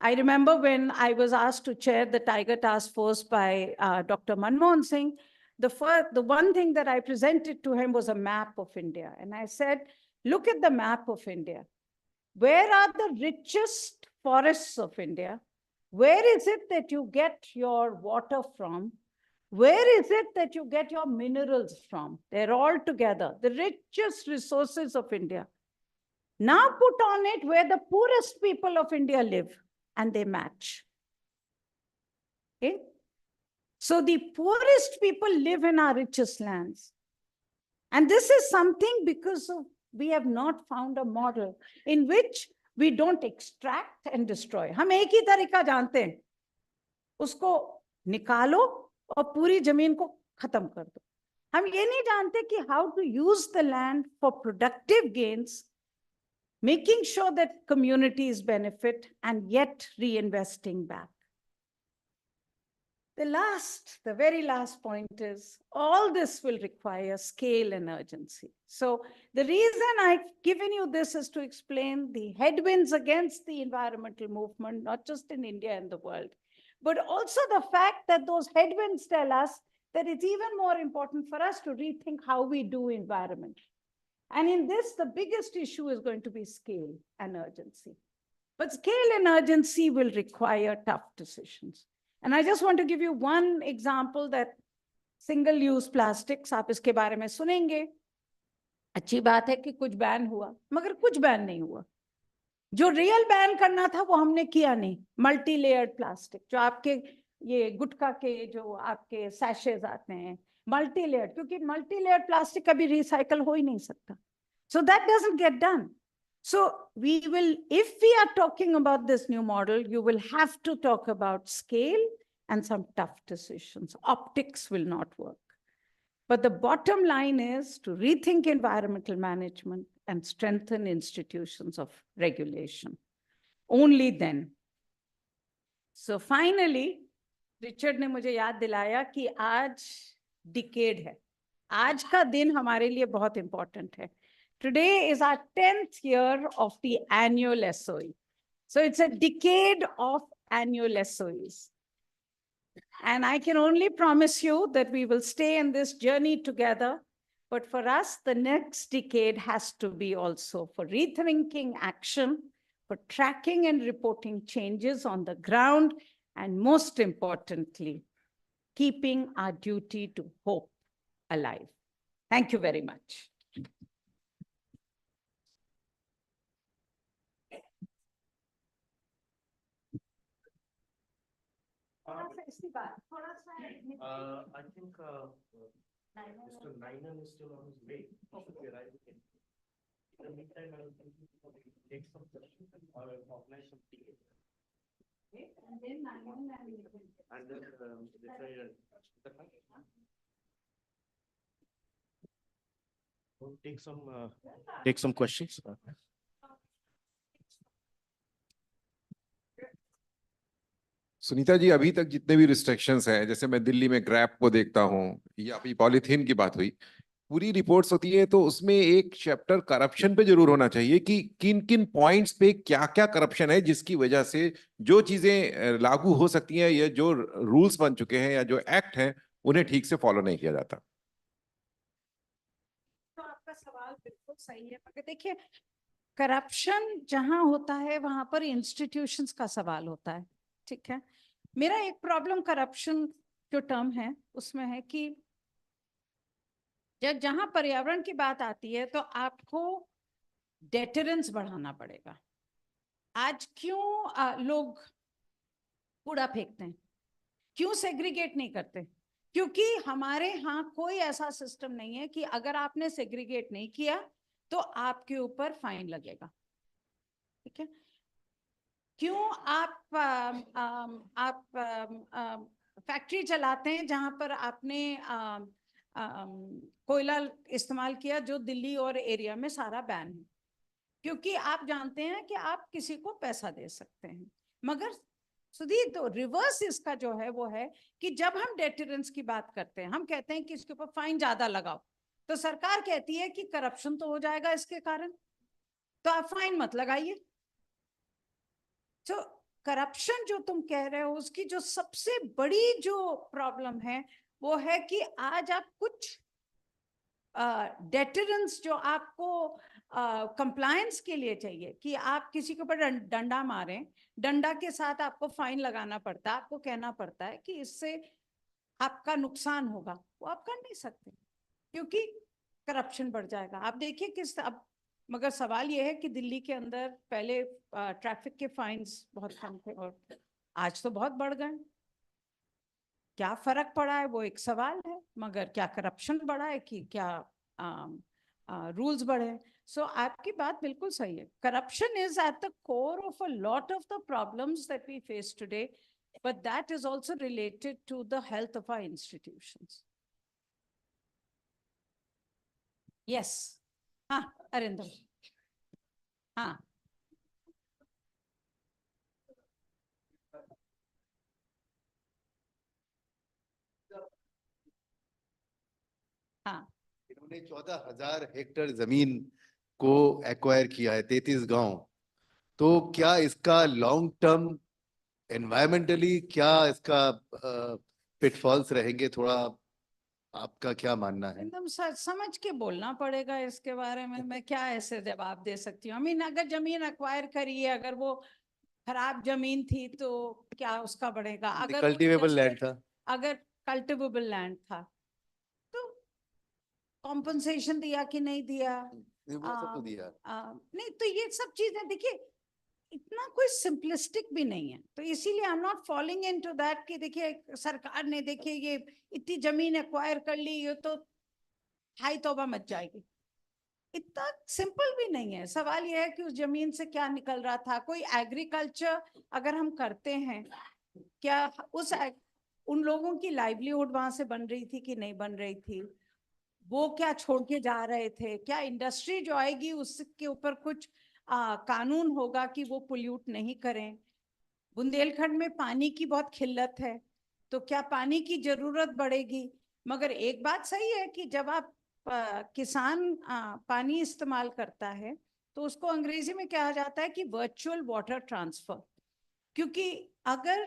I remember when I was asked to chair the Tiger Task Force by Dr. Manmohan Singh, the one thing that I presented to him was a map of India. And I said, look at the map of India. Where are the richest forests of India? Where is it that you get your water from? Where is it that you get your minerals from? They're all together, the richest resources of India. Now put on it where the poorest people of India live, and they match. Okay? So the poorest people live in our richest lands. And this is something because of we have not found a model in which we don't extract and destroy. हम एक ही तरीका जानते हैं, उसको निकालो और पूरी जमीन को खत्म कर दो. हम ये नहीं जानते कि how to use the land for productive gains, making sure that communities benefit and yet reinvesting back. The very last point is all this will require scale and urgency. So the reason I've given you this is to explain the headwinds against the environmental movement, not just in India and the world, but also the fact that those headwinds tell us that it's even more important for us to rethink how we do environment. And in this, the biggest issue is going to be scale and urgency. But scale and urgency will require tough decisions. And I just want to give you one example that single-use plastics, आप इसके बारे में सुनेंगे. अच्छी बात है कि कुछ बैन हुआ, मगर कुछ बैन नहीं हुआ. जो रियल बैन करना था वो हमने किया नहीं. मल्टी लेयर्ड प्लास्टिक, जो आपके ये गुटखा के जो आपके सैशेज आते हैं, मल्टी लेयर्ड, क्योंकि मल्टी लेयर्ड प्लास्टिक कभी रिसाइकल हो ही नहीं सकता. So that doesn't get done. So we will, if we are talking about this new model, you will have to talk about scale and some tough decisions. Optics will not work. But the bottom line is to rethink environmental management and strengthen institutions of regulation. Only then. So finally, Richard ने मुझे याद दिलाया कि आज decade है. आज का दिन हमारे लिए बहुत important है. Today is our 10th year of the annual SOE. So it's a decade of annual SOEs. And I can only promise you that we will stay in this journey together. But for us, the next decade has to be also for rethinking action, for tracking and reporting changes on the ground, and most importantly, keeping our duty to hope alive. Thank you very much. I think Mr. Nainan is still on his way. In the meantime, I will take some questions or organize some tea. And then take some questions. Sunita ji, अभी तक जितने भी restrictions हैं, जैसे मैं दिल्ली में grab को देखता हूँ या अभी पॉलीथीन की बात हुई, पूरी रिपोर्ट्स होती है तो उसमें एक चैप्टर करप्शन पे जरूर होना चाहिए कि किन किन पॉइंट्स पे क्या क्या करप्शन है जिसकी वजह से जो चीजें लागू हो सकती हैं या जो रूल्स बन चुके हैं या जो एक्ट हैं उन्हें ठीक से फॉलो नहीं किया जाता. तो आपका सवाल बिल्कुल सही है, मगर देखिए करप्शन जहां होता है वहां पर इंस्टीट्यूशंस का सवाल होता है. ठीक है, मेरा एक प्रॉब्लम करप्शन जो टर्म है उसमें है कि जब जहां पर्यावरण की बात आती है तो आपको डेटरेंस बढ़ाना पड़ेगा. आज क्यों लोग कूड़ा फेंकते हैं, क्यों सेग्रीगेट नहीं करते? क्योंकि हमारे यहाँ कोई ऐसा सिस्टम नहीं है कि अगर आपने सेग्रीगेट नहीं किया तो आपके ऊपर फाइन लगेगा. ठीक है, क्यों आप फैक्ट्री चलाते हैं जहां पर आपने कोयला इस्तेमाल किया, जो दिल्ली और एरिया में सारा बैन है, क्योंकि आप जानते हैं कि आप किसी को पैसा दे सकते हैं। मगर सुधीर, तो रिवर्स इसका जो है वो है कि जब हम डेटरेंस की बात करते हैं, हम कहते हैं कि इसके ऊपर फाइन ज्यादा लगाओ, तो सरकार कहती है कि करप्शन तो हो जाएगा इसके कारण, तो आप फाइन मत लगाइए। तो करप्शन जो तुम कह रहे हो, उसकी जो सबसे बड़ी जो प्रॉब्लम है वो है कि आज आप कुछ डेटरेंस जो आपको कंप्लायंस के लिए चाहिए, कि आप किसी के ऊपर डंडा मारें, डंडा के साथ आपको फाइन लगाना पड़ता है, आपको कहना पड़ता है कि इससे आपका नुकसान होगा, वो आप कर नहीं सकते क्योंकि करप्शन बढ़ जाएगा। आप देखिए किस अब, मगर सवाल यह है कि दिल्ली के अंदर पहले ट्रैफिक के फाइन्स बहुत कम थे और आज तो बहुत बढ़ गए। क्या फर्क पड़ा है वो एक सवाल है, मगर क्या करप्शन बढ़ा है कि क्या रूल्स बढ़े? सो आपकी बात बिल्कुल सही है। Corruption is at the core of a lot of the problems that we face today, but that is also related to the health of our institutions. Yes, हाँ अरिंदम, हाँ हाँ इन्होंने 14,000 हेक्टेयर जमीन को एक्वायर किया है, 33 गांव। तो क्या इसका लॉन्ग टर्म एनवायरमेंटली क्या इसका पिटफॉल्स रहेंगे? थोड़ा आपका क्या मानना है? एकदम समझ के बोलना पड़ेगा इसके बारे में। मैं क्या ऐसे जवाब दे सकती हूँ? अगर जमीन एक्वायर करी है, अगर वो खराब जमीन थी तो क्या उसका बढ़ेगा? अगर कल्टीवेबल लैंड था, अगर कल्टिवेबल लैंड था तो कॉम्पनसेशन दिया कि नहीं दिया? वो सब तो दिया। नहीं, तो ये सब चीजें देखिए, इतना कोई सिंपलिस्टिक भी नहीं है, तो इसीलिए I am not following into that कि देखिए सरकार ने देखिए ये इतनी जमीन एक्वायर कर ली, ये तो हाई तौबा मच जाएगी। इतना सिंपल भी नहीं है। सवाल यह है कि उस जमीन से क्या निकल रहा था। कोई एग्रीकल्चर अगर हम करते हैं, क्या उस उन लोगों की लाइवलीहुड वहां से बन रही थी कि नहीं बन रही थी? वो क्या छोड़ के जा रहे थे? क्या इंडस्ट्री जो आएगी उसके ऊपर कुछ कानून होगा कि वो पोल्यूट नहीं करें? बुंदेलखंड में पानी की बहुत किल्लत है, तो क्या पानी की जरूरत बढ़ेगी? मगर एक बात सही है कि जब आप किसान पानी इस्तेमाल करता है तो उसको अंग्रेजी में कहा जाता है कि वर्चुअल वाटर ट्रांसफर। क्योंकि अगर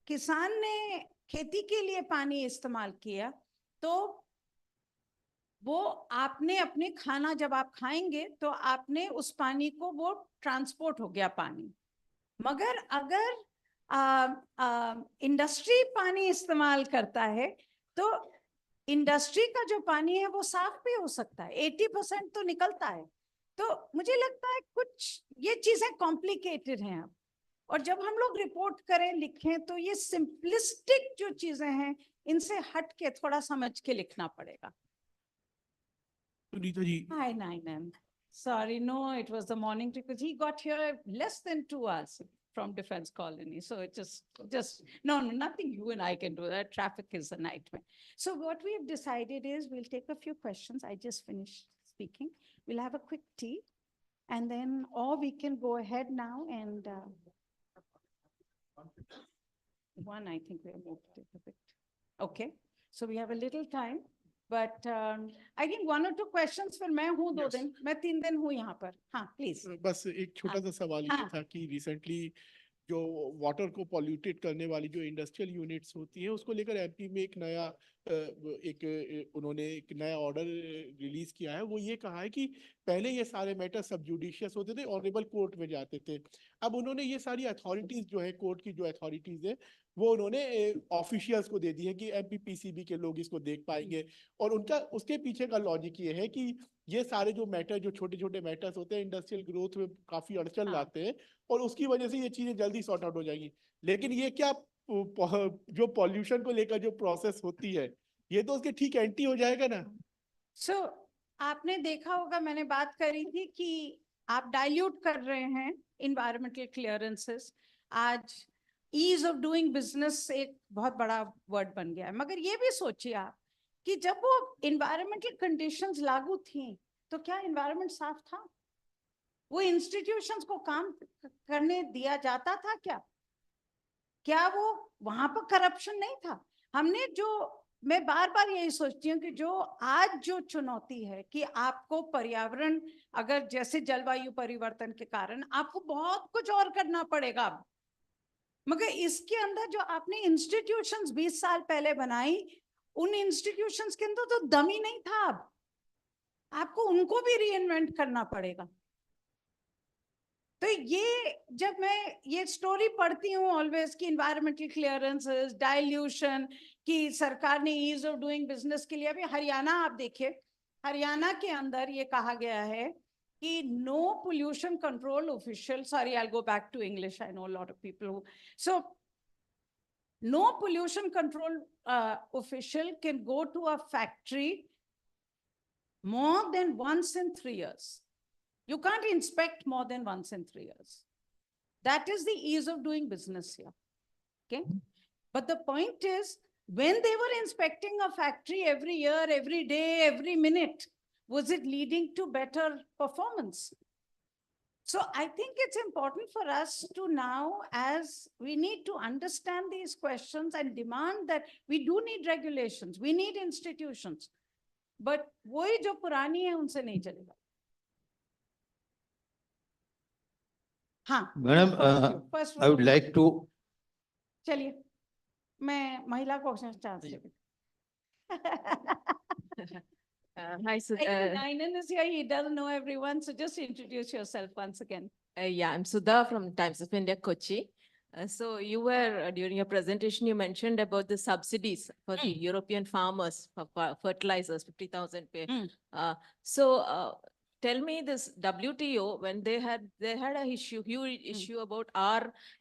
किसान ने खेती के लिए पानी इस्तेमाल किया तो वो आपने अपने खाना जब आप खाएंगे तो आपने उस पानी को, वो ट्रांसपोर्ट हो गया पानी। मगर अगर इंडस्ट्री पानी इस्तेमाल करता है तो इंडस्ट्री का जो पानी है वो साफ भी हो सकता है, 80% तो निकलता है। तो मुझे लगता है कुछ ये चीजें कॉम्प्लिकेटेड हैं अब, और जब हम लोग रिपोर्ट करें, लिखें, तो ये सिंपलिस्टिक जो चीजें हैं इनसे हट के थोड़ा समझ के लिखना पड़ेगा। Sunita ji, Hi, Nainan. Sorry, no, it was the morning because he got here less than 2 hours from Defense Colony. So it just, no, nothing you and I can do. That traffic is a nightmare. So what we have decided is we'll take a few questions. I just finished speaking. We'll have a quick tea and then, or we can go ahead now and one, I think we have moved it a bit. Okay, so we have a little time. But I think 1 or 2 questions फिर मैं हूँ 2 दिन, मैं 3 दिन हूँ यहाँ पर। हाँ प्लीज। बस एक छोटा सा सवाल ये था कि रिसेंटली जो वाटर को पॉल्यूटेड करने वाली जो इंडस्ट्रियल यूनिट्स होती हैं उसको लेकर एमपी में एक नया उन्होंने एक नया ऑर्डर रिलीज किया है। वो ये कहा है कि पहले ये सारे मैटर सब जुडिशियस होते थे, ऑनरेबल कोर्ट में जाते थे। अब उन्होंने ये सारी अथॉरिटीज जो है, कोर्ट की जो अथॉरिटीज है, वो उन्होंने ऑफिशियल्स को दे दी है कि एमपीपीसीबी के लोग इसको देख पाएंगे। और उनका उसके पीछे का लॉजिक ये है कि ये सारे जो मैटर, जो छोटे छोटे मैटर्स होते हैं, इंडस्ट्रियल ग्रोथ में काफी अड़चन लाते हैं और उसकी वजह से ये चीजें जल्दी सॉर्ट आउट हो जाएंगी। लेकिन ये क्या जो पॉल्यूशन को लेकर जो प्रोसेस होती है, ये तो उसके ठीक एंटी हो जाएगा ना? सो आपने देखा होगा, मैंने बात करी थी कि आप डाइल्यूट कर रहे हैं इन्वायरमेंटल क्लियरेंसेस। आज ईज ऑफ डूइंग बिजनेस एक बहुत बड़ा वर्ड बन गया है, मगर ये भी सोचिए आप कि जब वो environmental conditions लागू थी तो क्या environment साफ था? वो institutions को काम करने दिया जाता था क्या? क्या वो वहां पर करप्शन नहीं था? हमने जो, मैं बार बार यही सोचती हूँ कि जो आज जो चुनौती है कि आपको पर्यावरण, अगर जैसे जलवायु परिवर्तन के कारण आपको बहुत कुछ और करना पड़ेगा, मगर इसके अंदर जो आपने इंस्टीट्यूशंस 20 साल पहले बनाई, उन इंस्टीट्यूशंस के अंदर तो दम ही नहीं था। अब आपको उनको भी रीइन्वेंट करना पड़ेगा। तो ये जब मैं ये स्टोरी पढ़ती हूँ ऑलवेज कि इन्वायरमेंटल क्लियरेंसेस, डाइल्यूशन, कि सरकार ने ईज ऑफ डूइंग बिजनेस के लिए, अभी हरियाणा आप देखिए, हरियाणा के अंदर ये कहा गया है कि no pollution control official, sorry I will go back to English, I know a lot of people who, so no pollution control official can go to a factory more than once in 3 years. You can't inspect more than once in 3 years. That is the ease of doing business here. Okay. But the point is, when they were inspecting a factory every year, every day, every minute, was it leading to better performance? So I think it's important for us to now, as we need to understand these questions and demand that we do need regulations, we need institutions, but वही जो पुरानी है उनसे नहीं चलेगा। हाँ Madam, first I would like to. चलिए मैं महिला क्वेश्चन चाहती हूँ। Hi, so, Nainan is here, he doesn't know everyone, so just introduce yourself once again. yeah, I'm Sudha from Times of India, Kochi. So you were, during your presentation, you mentioned about the subsidies for the European farmers for fertilizers, 50,000 pay. So tell me this WTO, when they had a issue, huge issue about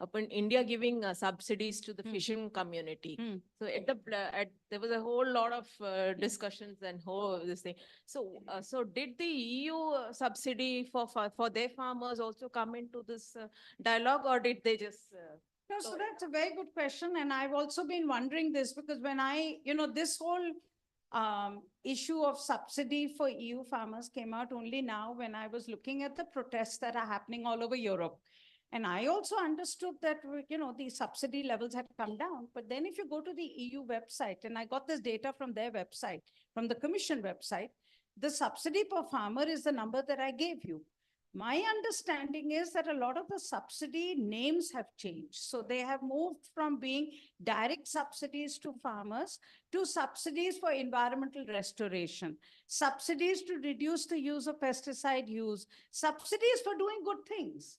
upon India giving subsidies to the fishing community. So there was a whole lot of discussions and whole this thing. So so did the EU subsidy for their farmers also come into this dialogue, or did they just? No, so that's a very good question. And I've also been wondering this because when this whole issue of subsidy for EU farmers came out only now when I was looking at the protests that are happening all over Europe. And I also understood that, the subsidy levels had come down. But then if you go to the EU website, and I got this data from their website, from the Commission website, the subsidy per farmer is the number that I gave you. My understanding is that a lot of the subsidy names have changed. So they have moved from being direct subsidies to farmers to subsidies for environmental restoration, subsidies to reduce the use of pesticide use, subsidies for doing good things.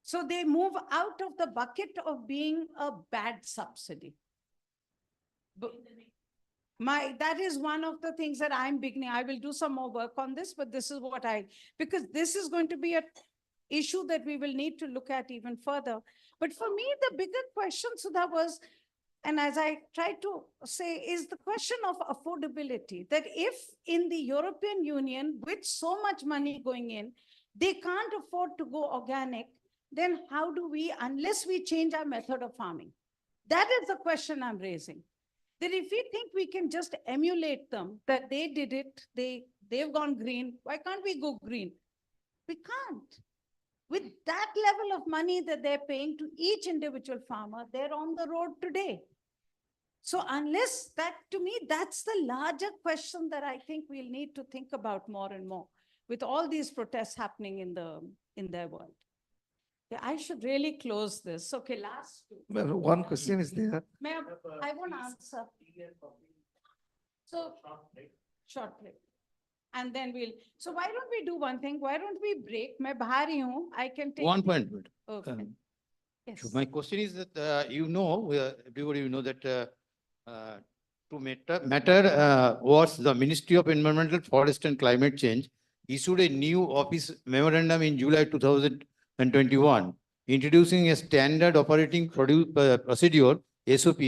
So they move out of the bucket of being a bad subsidy. That is one of the things that I'm beginning. I will do some more work on this, but this is what because this is going to be an issue that we will need to look at even further. But for me, the bigger question, Sudha, was, and as I tried to say, is the question of affordability. That if in the European Union, with so much money going in, they can't afford to go organic, then how do we, unless we change our method of farming? That is the question I'm raising. That if we think we can just emulate them, that they did it, they've gone green, why can't we go green? We can't. With that level of money that they're paying to each individual farmer, they're on the road today. So unless that, to me, that's the larger question that I think we'll need to think about more and more with all these protests happening in their world. Yeah, I should really close this. Okay, last two. Well, one question is there. I won't answer. So, short break. And then so why don't we do one thing? Why don't we break? मैं बाहर ही हूँ. I can take. One point. Okay. Yes. So my question is that, everybody know that to matter was the Ministry of Environmental, Forest and Climate Change issued a new office memorandum in July 2021, introducing a standard operating procedure, SOP,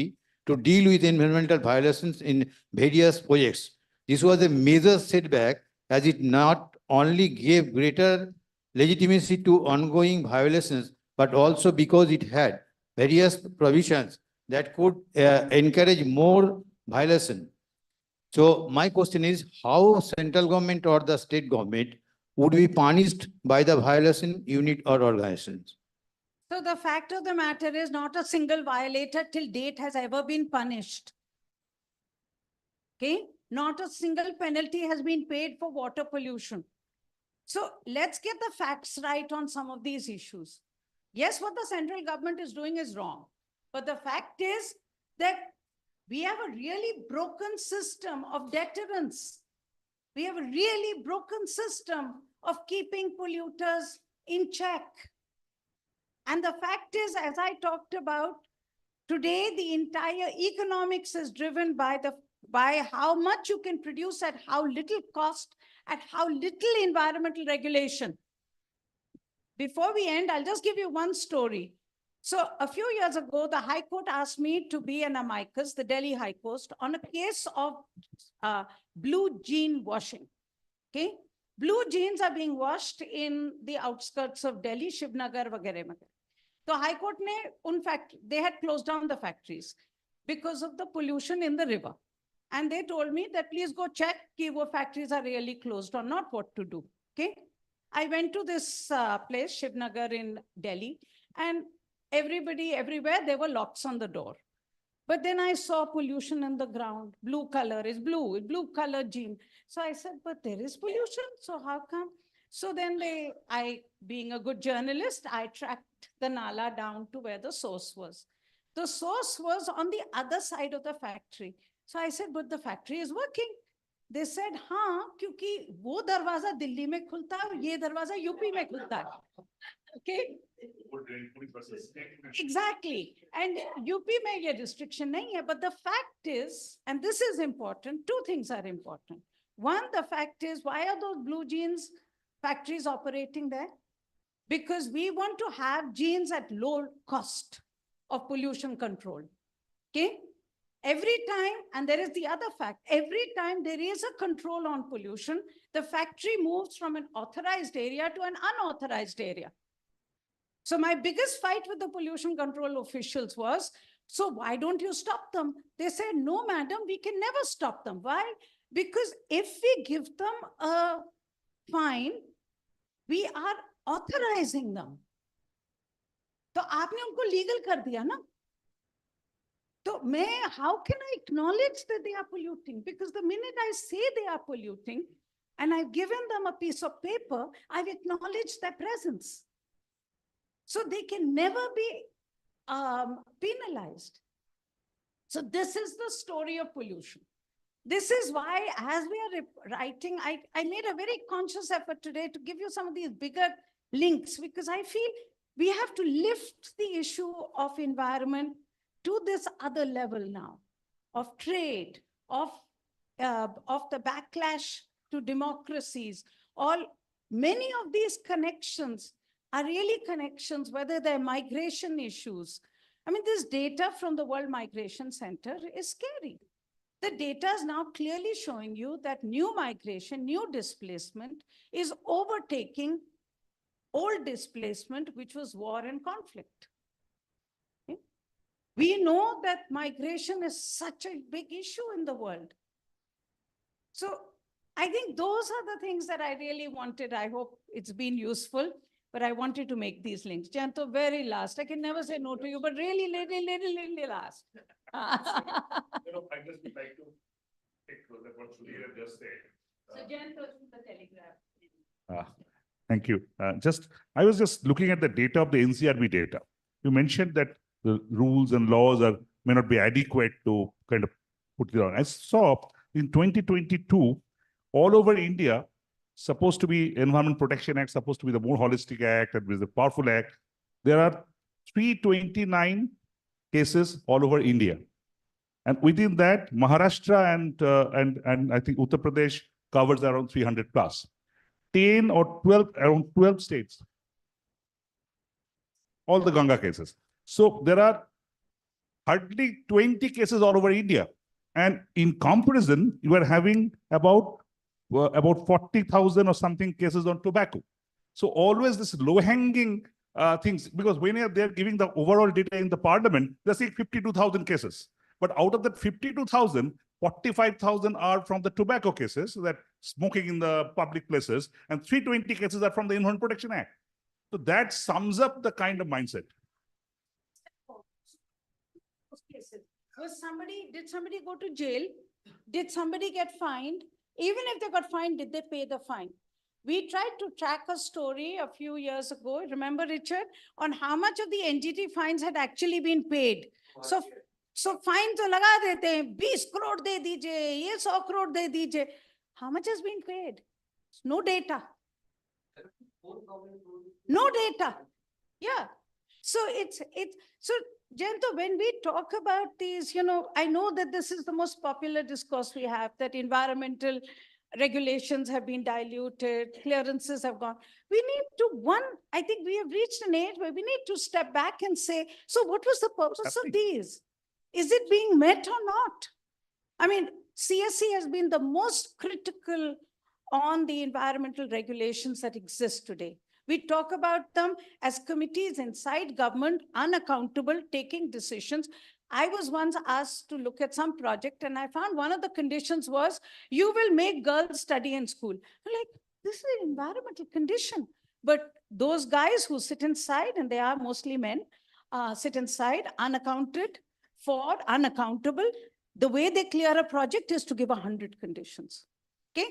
to deal with environmental violations in various projects. This was a major setback as it not only gave greater legitimacy to ongoing violations, but also because it had various provisions that could encourage more violation. So my question is, how central government or the state government would be punished by the violation unit or organizations? So the fact of the matter is not a single violator till date has ever been punished. Okay, not a single penalty has been paid for water pollution. So let's get the facts right on some of these issues. Yes, what the central government is doing is wrong. But the fact is that we have a really broken system of deterrence. We have a really broken system of keeping polluters in check. And the fact is, as I talked about, today the entire economics is driven by how much you can produce at how little cost, at how little environmental regulation. Before we end, I'll just give you one story. So a few years ago, the High Court asked me to be an amicus, the Delhi High Court, on a case of blue jean washing. Okay, blue jeans are being washed in the outskirts of Delhi, Shivnagar, vagere. So High Court they had closed down the factories because of the pollution in the river. And they told me that please go check if the factories are really closed or not, what to do. Okay. I went to this place, Shivnagar in Delhi, and everybody, everywhere, there were locks on the door. But then I saw pollution in the ground. Blue color is blue color jean. So I said, but there is pollution. So how come? So then being a good journalist, I tracked the nala down to where the source was. The source was on the other side of the factory. So I said, but the factory is working. They said, हाँ, क्योंकि वो दरवाजा दिल्ली में खुलता है और ये दरवाजा यूपी में खुलता है. Okay. Exactly. And UP में ये restriction नहीं है. But the fact is, and this is important, two things are important. One, the fact is, why are those blue jeans factories operating there? Because we want to have jeans at low cost of pollution control. Okay. Every time, and there is the other fact, every time there is a control on pollution, the factory moves from an authorized area to an unauthorized area. So my biggest fight with the pollution control officials was, so why don't you stop them? They said, no, madam, we can never stop them. Why? Because if we give them a fine, we are authorizing them. तो आपने उनको legal कर दिया ना? So how can I acknowledge that they are polluting? Because the minute I say they are polluting and I've given them a piece of paper, I've acknowledged their presence. So they can never be penalized. So this is the story of pollution. This is why, as we are writing, I made a very conscious effort today to give you some of these bigger links, because I feel we have to lift the issue of environment to this other level now, of trade, of the backlash to democracies. Many of these connections are really connections, whether they're migration issues. I mean, this data from the World Migration Center is scary. The data is now clearly showing you that new migration, new displacement is overtaking old displacement, which was war and conflict. Okay? We know that migration is such a big issue in the world. So I think those are the things that I really wanted. I hope it's been useful, but I wanted to make these links. Janto, very last. I can never say no to you, but really last. I just would like to take what Sudhir just said. So Janto, the telegraph. Thank you. I was just looking at the data of the NCRB data. You mentioned that the rules and laws may not be adequate to kind of put it on. I saw in 2022, all over India, supposed to be Environment Protection Act, supposed to be the more holistic act, and with the powerful act. There are 329 cases all over India. And within that, Maharashtra and I think Uttar Pradesh covers around 300 plus. 10 or 12, around 12 states. All the Ganga cases. So there are hardly 20 cases all over India. And in comparison, you are having about 40,000 or something cases on tobacco. So always this low-hanging things, because when they're giving the overall data in the parliament, they're saying 52,000 cases. But out of that 52,000, 45,000 are from the tobacco cases, that smoking in the public places, and 320 cases are from the Environment Protection Act. So that sums up the kind of mindset. Did somebody go to jail? Did somebody get fined? Even if they got fined, did they pay the fine? We tried to track a story a few years ago, remember, Richard, on how much of the NGT fines had actually been paid. So fine to laga dete hain, 20 crore de dijiye, ye 100 crore de dijiye. How much has been paid? No data. No data. Yeah. So so Jayanta, when we talk about these, I know that this is the most popular discourse we have, that environmental regulations have been diluted, clearances have gone. We need to, I think we have reached an age where we need to step back and say, so what was the purpose of these? Is it being met or not? I mean, CSC has been the most critical on the environmental regulations that exist today. We talk about them as committees inside government, unaccountable, taking decisions. I was once asked to look at some project, and I found one of the conditions was, you will make girls study in school. I'm like, this is an environmental condition. But those guys who sit inside, and they are mostly men, sit inside, unaccountable. The way they clear a project is to give 100 conditions. Okay?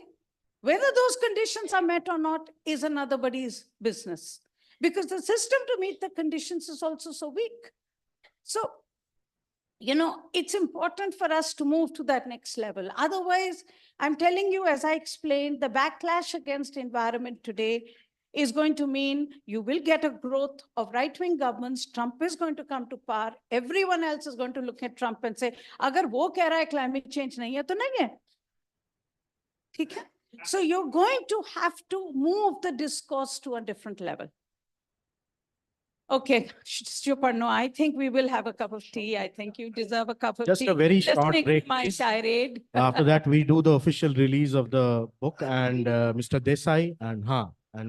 Whether those conditions are met or not is anybody's business, because the system to meet the conditions is also so weak. So, it's important for us to move to that next level. Otherwise, I'm telling you, as I explained, the backlash against environment today is going to mean you will get a growth of right-wing governments. Trump is going to come to power. Everyone else is going to look at Trump and say, agar wo keh raha hai climate change nahi hai, to nahi hai. Okay? So you're going to have to move the discourse to a different level. Okay, Stuparno, I think we will have a cup of tea. I think you deserve a cup of tea. Just a very short Listening to break, my please. tirade. After that, we do the official release of the book, and Mr. Desai and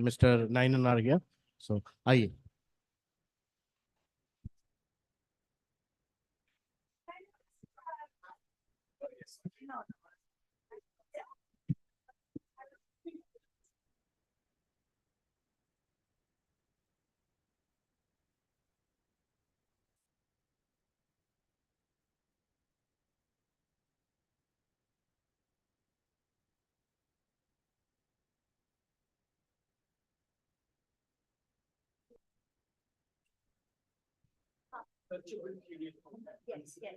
Mr. Nainan are here. So, aye. Yes, yes.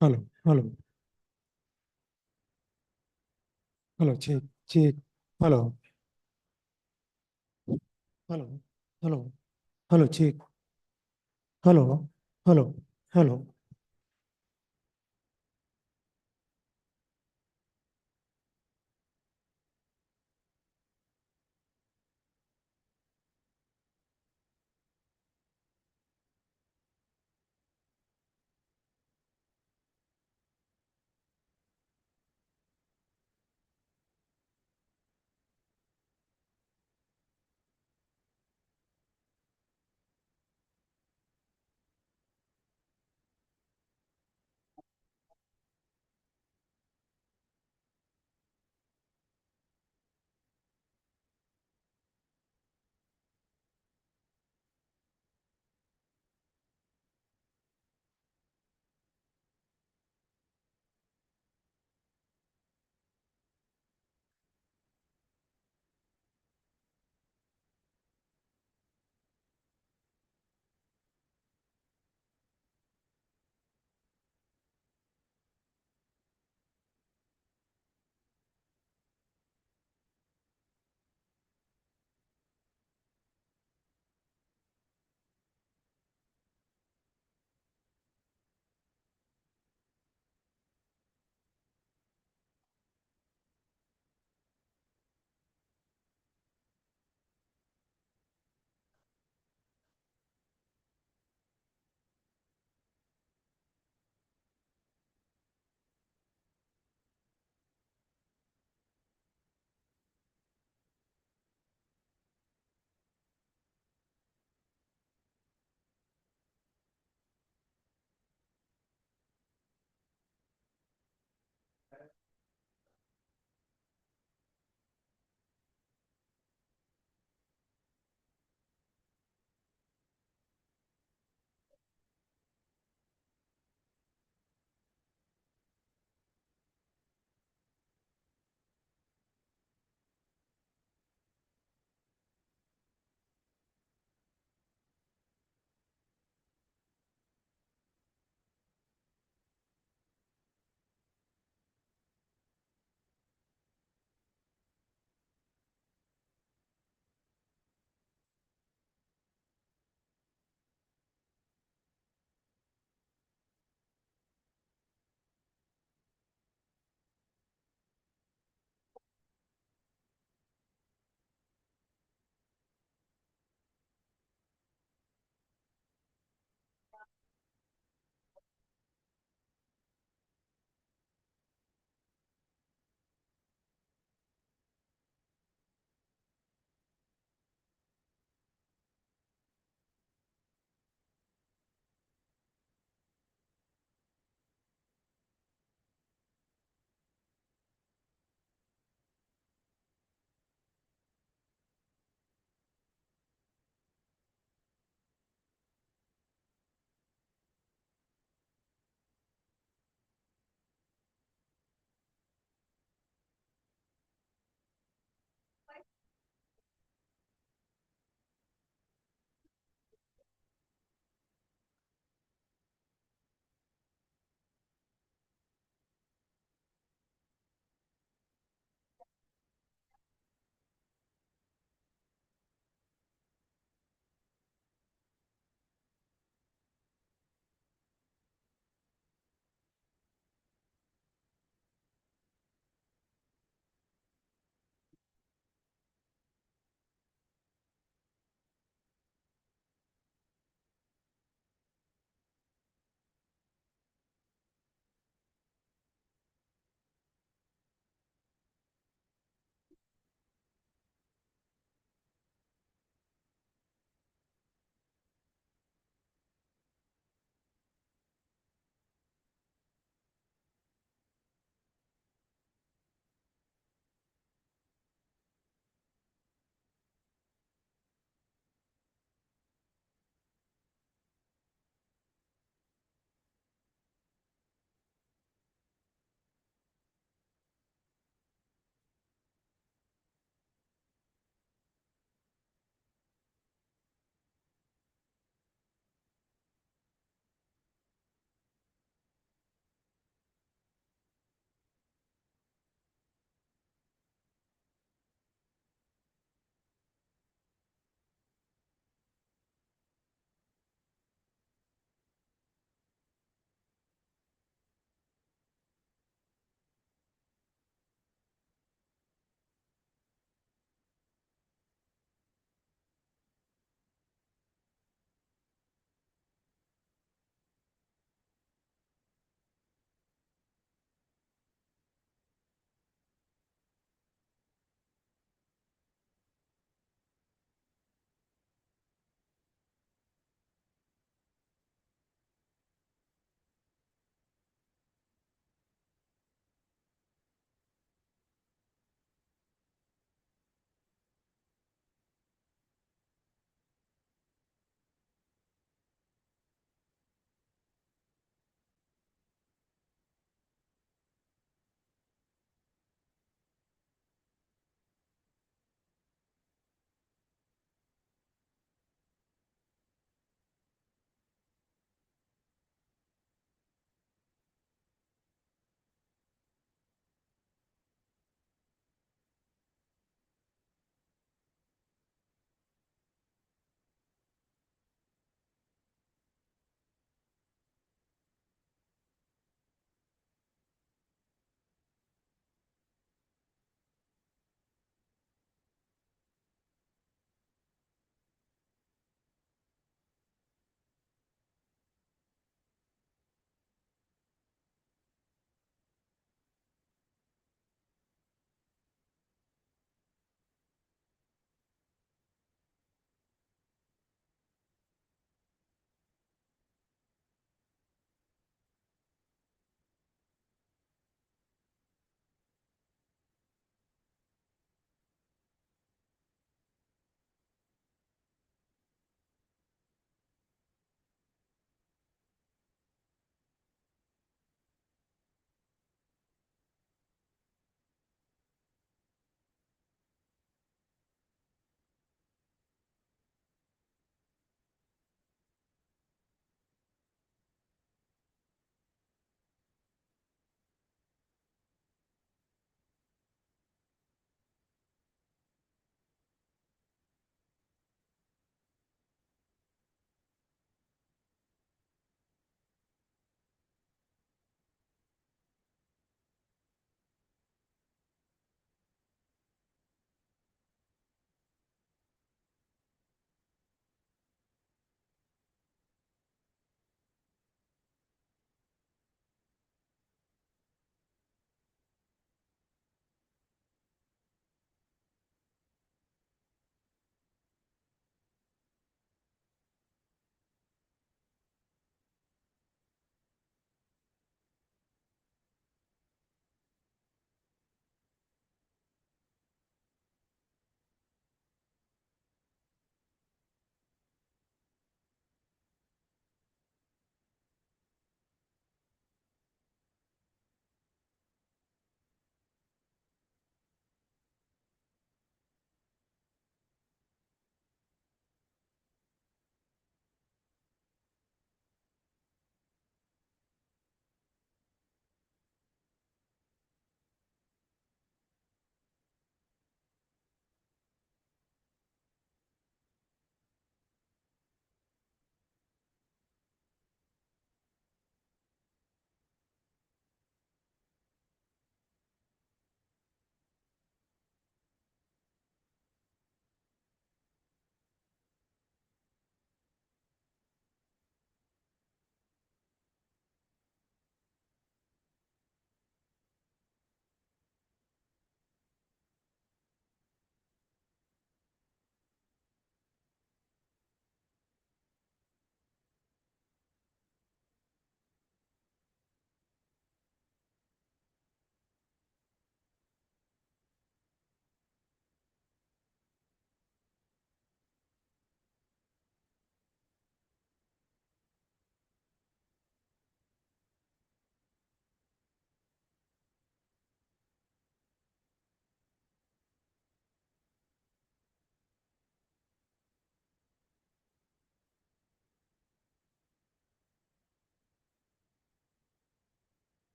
Hello, hello. Hello, check, check. Hello. Hello, hello. Hello, check. Hello, hello, hello.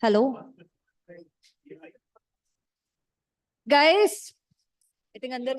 Hello. Guys, I think under.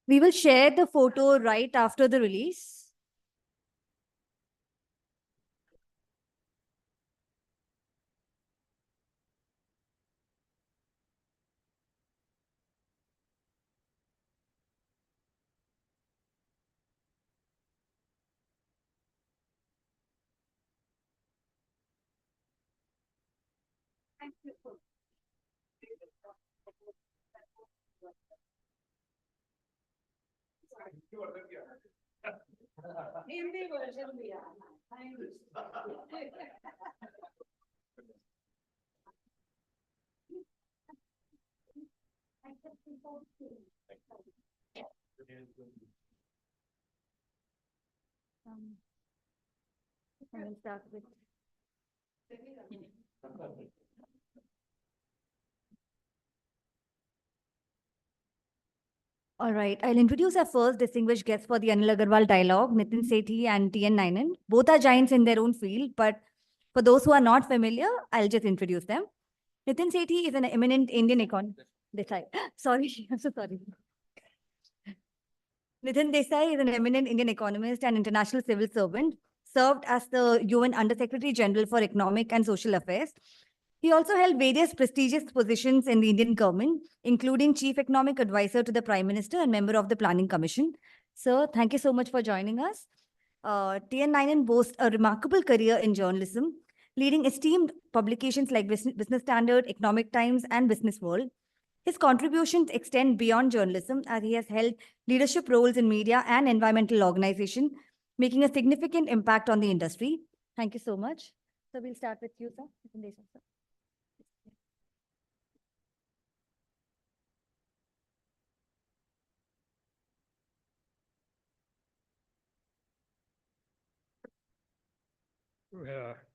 We will share the photo right after the release. I will start with. All right, I'll introduce our first distinguished guests for the Anil Agarwal dialogue, Nitin Sethi and TN Nainin. Both are giants in their own field, but for those who are not familiar, I'll just introduce them. Nitin Sethi is an eminent Indian economist. Sorry, I'm so sorry. Nitin Desai is an eminent Indian economist and international civil servant, served as the UN Under-Secretary General for Economic and Social Affairs. He also held various prestigious positions in the Indian government, including Chief Economic Advisor to the Prime Minister and member of the Planning Commission. Sir, thank you so much for joining us. TN Nainin boasts a remarkable career in journalism, leading esteemed publications like Business Standard, Economic Times, and Business World. His contributions extend beyond journalism, as he has held leadership roles in media and environmental organization, making a significant impact on the industry. Thank you so much. So we'll start with you, sir. Nitin Desai, sir.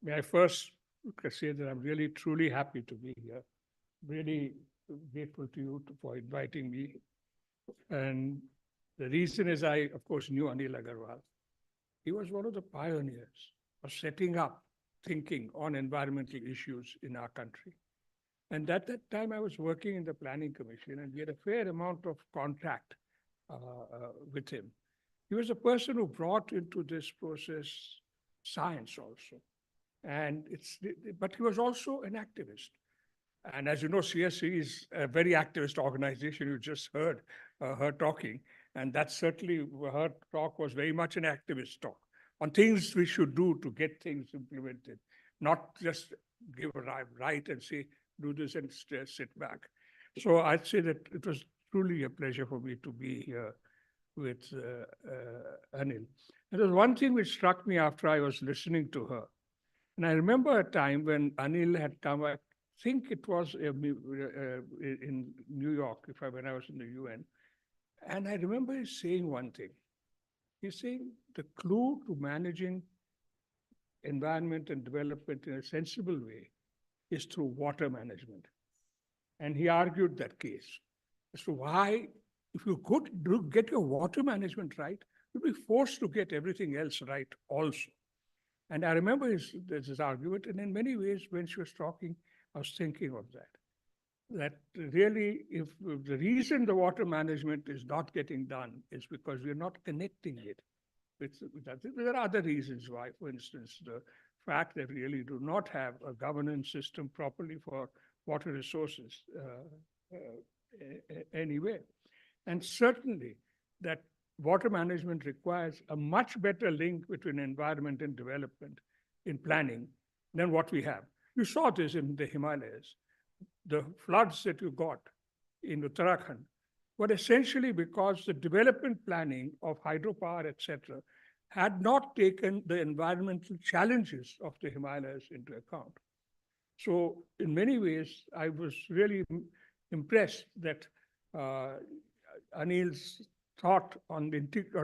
May I first say that I'm really truly happy to be here. Really grateful to you for inviting me. And the reason is I, of course, knew Anil Agarwal. He was one of the pioneers of setting up thinking on environmental issues in our country. And at that time, I was working in the Planning Commission, and we had a fair amount of contact with him. He was a person who brought into this process science also. And but he was also an activist. And as you know, CSC is a very activist organization. You just heard her talking. And that's certainly, her talk was very much an activist talk on things we should do to get things implemented, not just give a right and say, do this and sit back. So I'd say that it was truly a pleasure for me to be here with Anil. And there's one thing which struck me after I was listening to her. And I remember a time when Anil had come, I think it was in New York, when I was in the UN. And I remember him saying one thing. He's saying the clue to managing environment and development in a sensible way is through water management. And he argued that case as to why, if you could get your water management right, you'd be forced to get everything else right also. And I remember his argument, and in many ways, when she was talking, I was thinking of that. That really, if the reason the water management is not getting done is because we're not connecting it with that. There are other reasons why, for instance, the fact that we really do not have a governance system properly for water resources anywhere. And certainly that water management requires a much better link between environment and development in planning than what we have. You saw this in the Himalayas. The floods that you got in Uttarakhand were essentially because the development planning of hydropower, etc., had not taken the environmental challenges of the Himalayas into account. So in many ways, I was really impressed that Anil's thought on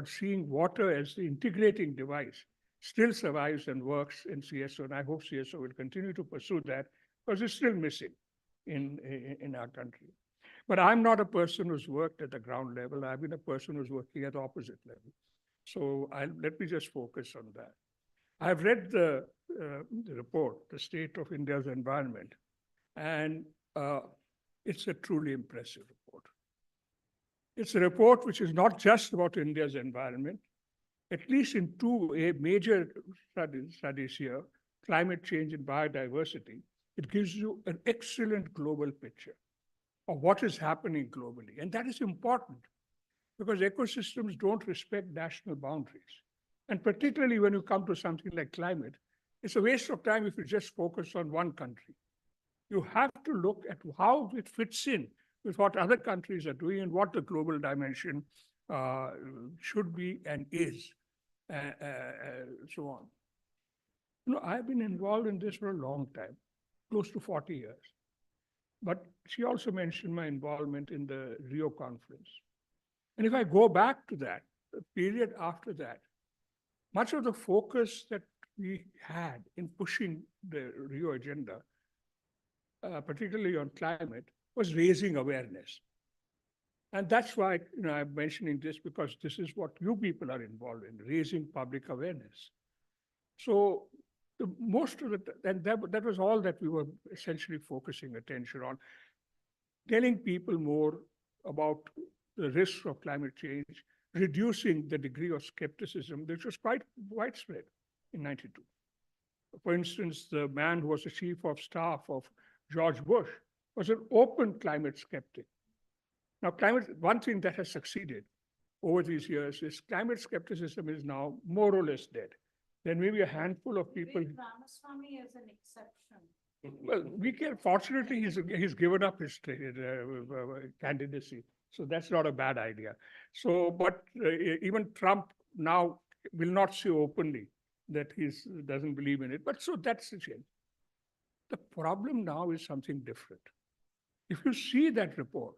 seeing water as the integrating device still survives and works in CSO, and I hope CSO will continue to pursue that because it's still missing in our country. But I'm not a person who's worked at the ground level. I've been a person who's working at the opposite level. So let me just focus on that. I've read the report, The State of India's Environment, and it's a truly impressive report. It's a report which is not just about India's environment, at least in two major studies here, climate change and biodiversity. It gives you an excellent global picture of what is happening globally. And that is important because ecosystems don't respect national boundaries. And particularly when you come to something like climate, it's a waste of time if you just focus on one country. You have to look at how it fits in with what other countries are doing and what the global dimension should be and is, so on. You know, I've been involved in this for a long time, close to 40 years. But she also mentioned my involvement in the Rio conference. And if I go back to that, the period after that, much of the focus that we had in pushing the Rio agenda, particularly on climate, was raising awareness. And that's why I'm mentioning this, because this is what you people are involved in, raising public awareness. So most of it, and that was all that we were essentially focusing attention on, telling people more about the risks of climate change, reducing the degree of skepticism, which was quite widespread in '92. For instance, the man who was the chief of staff of George Bush was an open climate skeptic. Now, one thing that has succeeded over these years is climate skepticism is now more or less dead. There may be a handful of people. Ramaswamy is an exception. Well, fortunately, he's given up his candidacy. So that's not a bad idea. So, but even Trump now will not say openly that he doesn't believe in it. But so that's the change. The problem now is something different. If you see that report,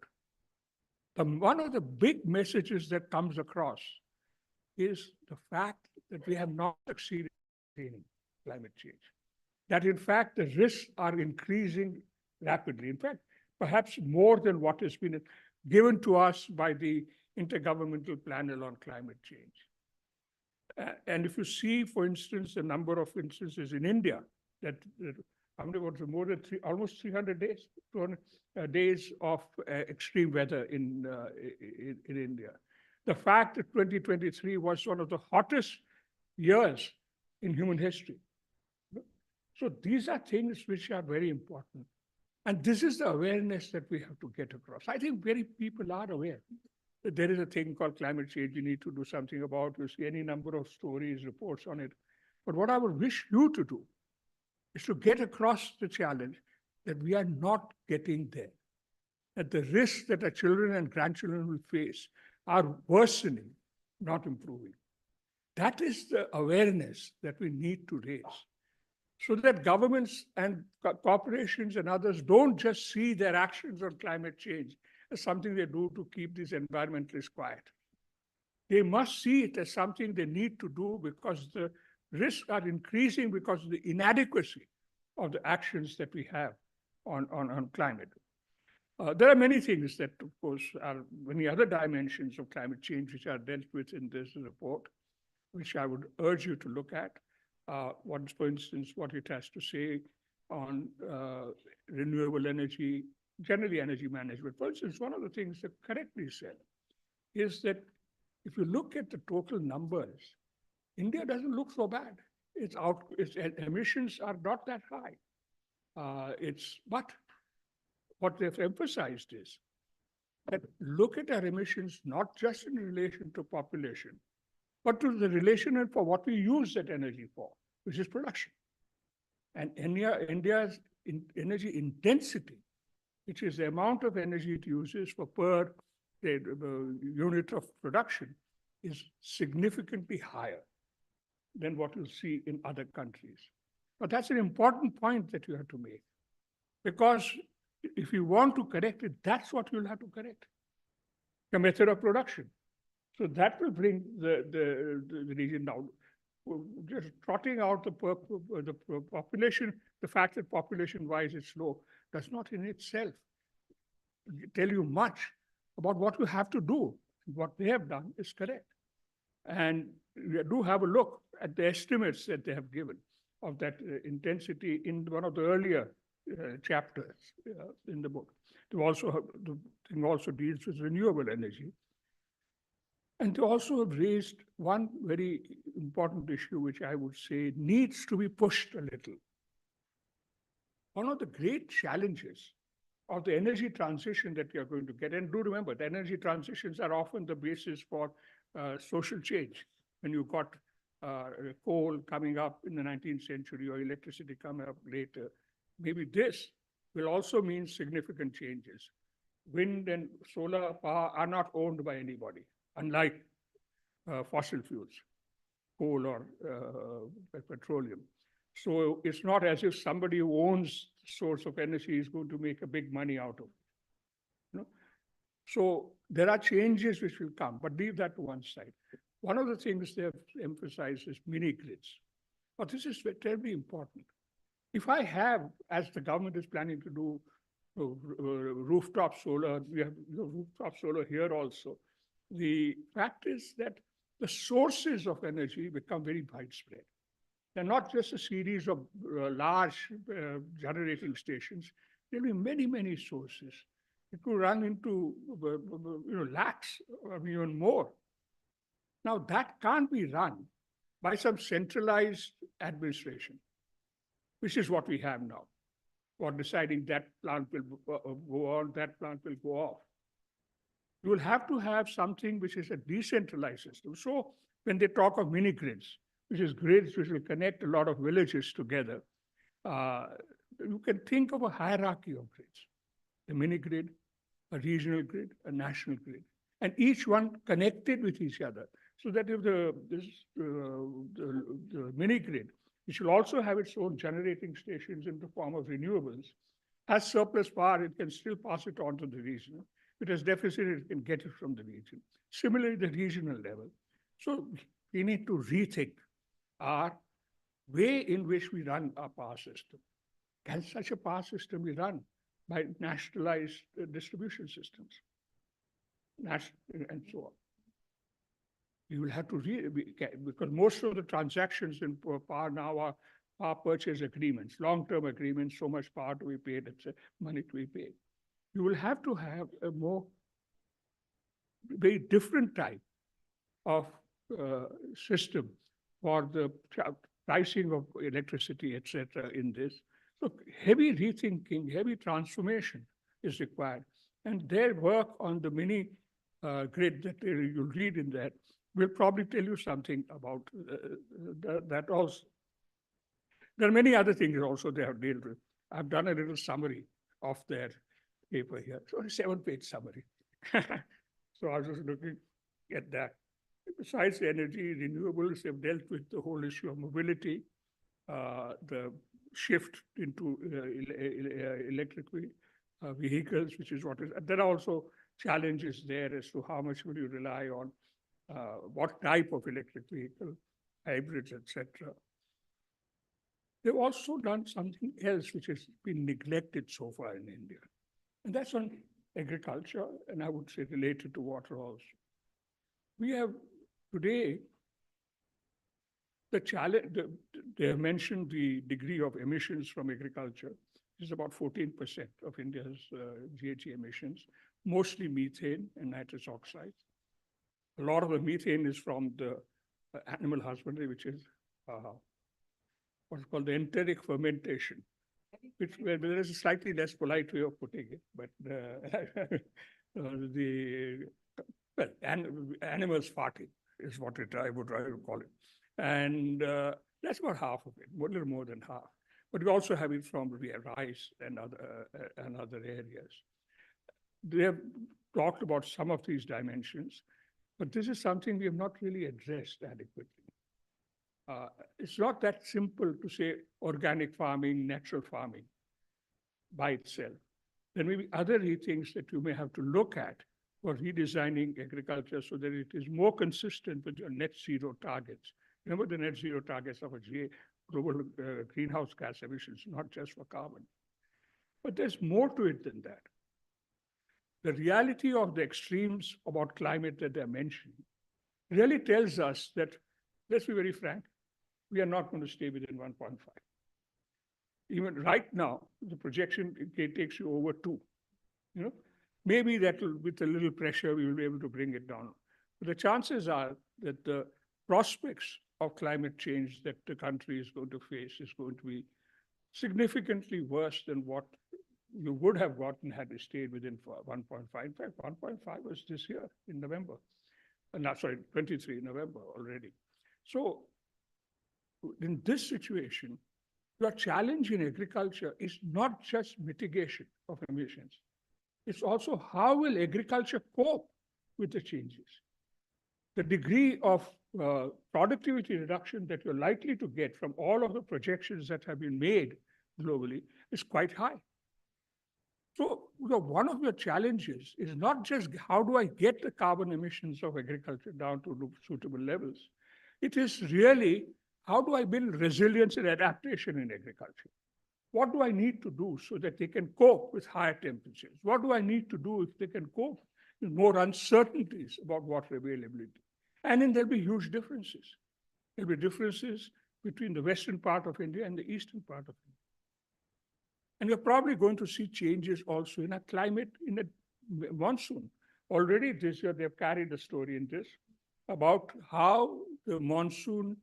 one of the big messages that comes across is the fact that we have not succeeded in climate change. That in fact, the risks are increasing rapidly. In fact, perhaps more than what has been given to us by the Intergovernmental Panel on Climate Change. And if you see, for instance, the number of instances in India, that how many was more than almost 300 days, 200 days of extreme weather in India. The fact that 2023 was one of the hottest years in human history. So these are things which are very important. And this is the awareness that we have to get across. I think very people are aware that there is a thing called climate change you need to do something about. You see any number of stories, reports on it. But what I would wish you to do is to get across the challenge that we are not getting there. That the risks that our children and grandchildren will face are worsening, not improving. That is the awareness that we need to raise, so that governments and corporations and others don't just see their actions on climate change as something they do to keep these environmentalists quiet. They must see it as something they need to do because the risks are increasing because of the inadequacy of the actions that we have on climate. There are many things that, of course, are many other dimensions of climate change which are dealt with in this report, which I would urge you to look at. For instance, what it has to say on renewable energy, generally energy management. For instance, one of the things that correctly said is that if you look at the total numbers, India doesn't look so bad. Its emissions are not that high. But what they've emphasized is that look at our emissions not just in relation to population, but to the relation and for what we use that energy for, which is production. And India's energy intensity, which is the amount of energy it uses per unit of production, is significantly higher than what you see in other countries. But that's an important point that you have to make, because if you want to correct it, that's what you'll have to correct, the method of production. So that will bring the region down. just trotting out the population, the fact that population-wise it's low, does not in itself tell you much about what you have to do. What they have done is correct. And we do have a look at the estimates that they have given of that intensity in one of the earlier chapters in the book. The thing also deals with renewable energy. And they also have raised one very important issue, which I would say needs to be pushed a little. One of the great challenges of the energy transition that we are going to get, and do remember, the energy transitions are often the basis for social change. When you got coal coming up in the 19th century or electricity coming up later, maybe this will also mean significant changes. Wind and solar power are not owned by anybody, unlike fossil fuels, coal or petroleum. So it's not as if somebody who owns the source of energy is going to make a big money out of it. You know? So there are changes which will come, but leave that to one side. One of the things they have emphasized is mini grids. But this is terribly important. If I have, as the government is planning to do, rooftop solar, we have rooftop solar here also. The fact is that the sources of energy become very widespread. They're not just a series of large generating stations. There'll be many, many sources. It could run into lakhs or even more. Now that can't be run by some centralized administration, which is what we have now, for deciding that plant will go on, that plant will go off. You will have to have something which is a decentralized system. So when they talk of mini grids, which is grids which will connect a lot of villages together, you can think of a hierarchy of grids. A mini grid, a regional grid, a national grid, and each one connected with each other. So that if the mini grid, which will also have its own generating stations in the form of renewables, has surplus power, it can still pass it on to the region. If it has deficit, it can get it from the region. Similarly, the regional level. So we need to rethink our way in which we run our power system. Can such a power system be run by nationalized distribution systems? And so on. You will have to because most of the transactions in power now are power purchase agreements, long-term agreements, so much power to be paid, money to be paid. You will have to have a very different type of system for the pricing of electricity, etc. in this. So heavy rethinking, heavy transformation is required. And their work on the mini grid that you'll read in that will probably tell you something about that also. There are many other things also they have dealt with. I've done a little summary of their paper here. So a 7-page summary. So I was just looking at that. Besides energy, renewables have dealt with the whole issue of mobility, the shift into electric vehicles, which is what is. There are also challenges there as to how much will you rely on what type of electric vehicle, hybrids, etc. They've also done something else which has been neglected so far in India, and that's on agriculture, and I would say related to water also. We have today the challenge, they have mentioned the degree of emissions from agriculture is about 14% of India's GHG emissions, mostly methane and nitrous oxides. A lot of the methane is from the animal husbandry, which is what's called the enteric fermentation, where there is a slightly less polite way of putting it, but animals farting is what I would call it. And that's about half of it, a little more than half. But we also have it from rice and other areas. They have talked about some of these dimensions, but this is something we have not really addressed adequately. It's not that simple to say organic farming, natural farming by itself. There may be other things that you may have to look at for redesigning agriculture so that it is more consistent with your net zero targets Remember the net zero targets of a global greenhouse gas emissions, not just for carbon. But there's more to it than that. The reality of the extremes about climate that they're mentioning really tells us that, let's be very frank, we are not going to stay within 1.5. Even right now, the projection it takes you over 2. You know, maybe that will, with a little pressure, we will be able to bring it down. But the chances are that the prospects of climate change that the country is going to face is going to be significantly worse than what you would have gotten had we stayed within 1.5. In fact, 1.5 was this year in November. No, sorry, 23 November already. So in this situation, your challenge in agriculture is not just mitigation of emissions. It's also how will agriculture cope with the changes. The degree of productivity reduction that you're likely to get from all of the projections that have been made globally is quite high. So one of your challenges is not just how do I get the carbon emissions of agriculture down to suitable levels. It is really how do I build resilience and adaptation in agriculture? What do I need to do so that they can cope with higher temperatures? What do I need to do if they can cope with more uncertainties about water availability? And then there'll be huge differences. There'll be differences between the western part of India and the eastern part of India. And you're probably going to see changes also in a climate, in a monsoon. Already this year, they've carried a story in this about how the monsoon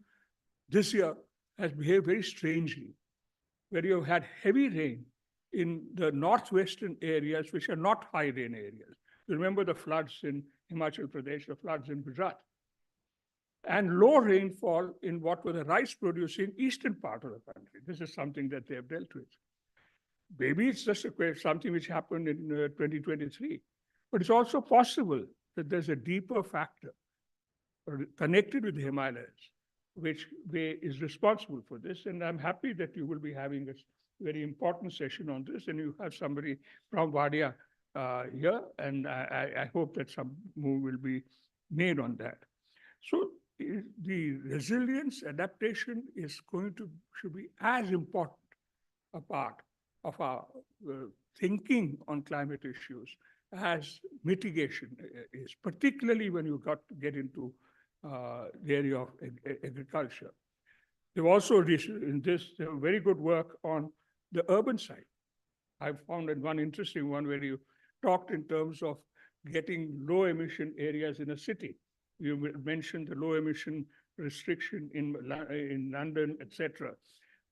this year has behaved very strangely, where you've had heavy rain in the northwestern areas, which are not high rain areas. You remember the floods in Himachal Pradesh, the floods in Gujarat, and low rainfall in what were the rice-producing eastern part of the country. This is something that they have dealt with. Maybe it's just something which happened in 2023, but it's also possible that there's a deeper factor connected with the Himalayas, which is responsible for this. And I'm happy that you will be having a very important session on this, and you have somebody from Wadia here, and I hope that some move will be made on that. So the resilience adaptation is should be as important a part of our thinking on climate issues as mitigation is, particularly when you get into the area of agriculture. They've also, in this, they have very good work on the urban side. I've found one interesting one where you talked in terms of getting low emission areas in a city. You mentioned the low emission restriction in London, etc.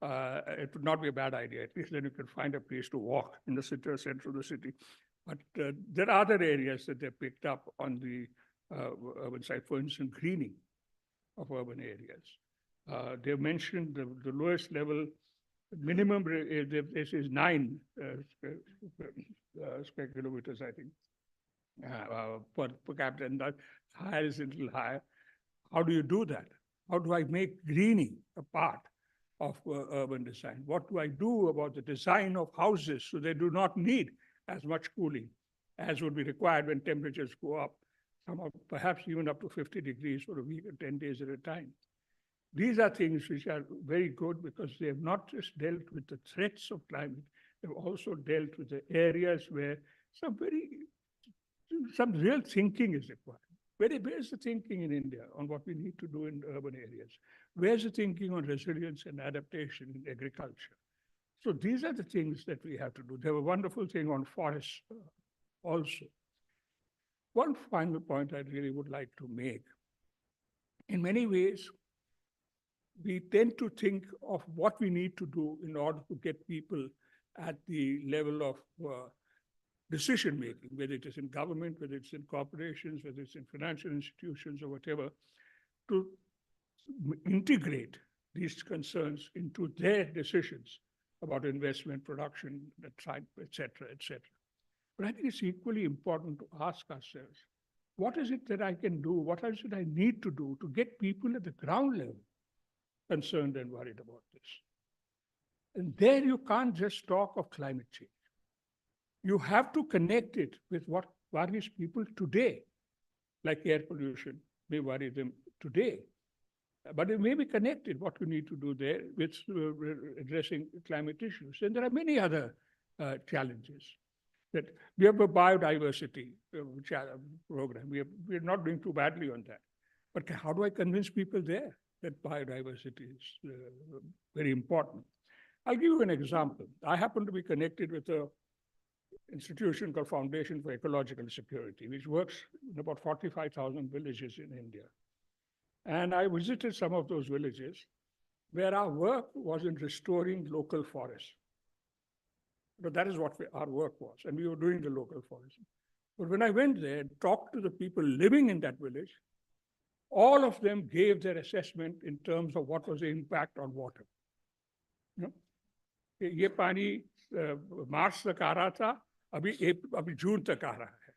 It would not be a bad idea. At least then you can find a place to walk in the center of the city. But there are other areas that they picked up on the urban side, for instance, greening of urban areas. They mentioned the lowest level, minimum, this is 9 square kilometers, I think, per capita, and that higher is a little higher. How do you do that? How do I make greening a part of urban design? What do I do about the design of houses so they do not need as much cooling as would be required when temperatures go up, perhaps even up to 50 degrees for a week or 10 days at a time? These are things which are very good because they have not just dealt with the threats of climate, they've also dealt with the areas where some real thinking is required. Where's the thinking in India on what we need to do in urban areas? Where's the thinking on resilience and adaptation in agriculture? So these are the things that we have to do. They have a wonderful thing on forests also. One final point I really would like to make. In many ways, we tend to think of what we need to do in order to get people at the level of decision-making, whether it is in government, whether it's in corporations, whether it's in financial institutions or whatever, to integrate these concerns into their decisions about investment, production, et cetera, et cetera. But I think it's equally important to ask ourselves, what is it that I can do? What is it I need to do to get people at the ground level concerned and worried about this? And there you can't just talk of climate change. You have to connect it with what worries people today, like air pollution may worry them today. But it may be connected, what we need to do there with addressing climate issues. And there are many other challenges. That we have a biodiversity program. We're not doing too badly on that. But how do I convince people there that biodiversity is very important? I'll give you an example. I happen to be connected with an institution called Foundation for Ecological Security, which works in about 45,000 villages in India. And I visited some of those villages where our work was in restoring local forests. But that is what our work was, and we were doing the local forest. But when I went there and talked to the people living in that village, all of them gave their assessment in terms of what was the impact on water. You know, ये पानी मार्च तक आ रहा था, अभी जून तक आ रहा है.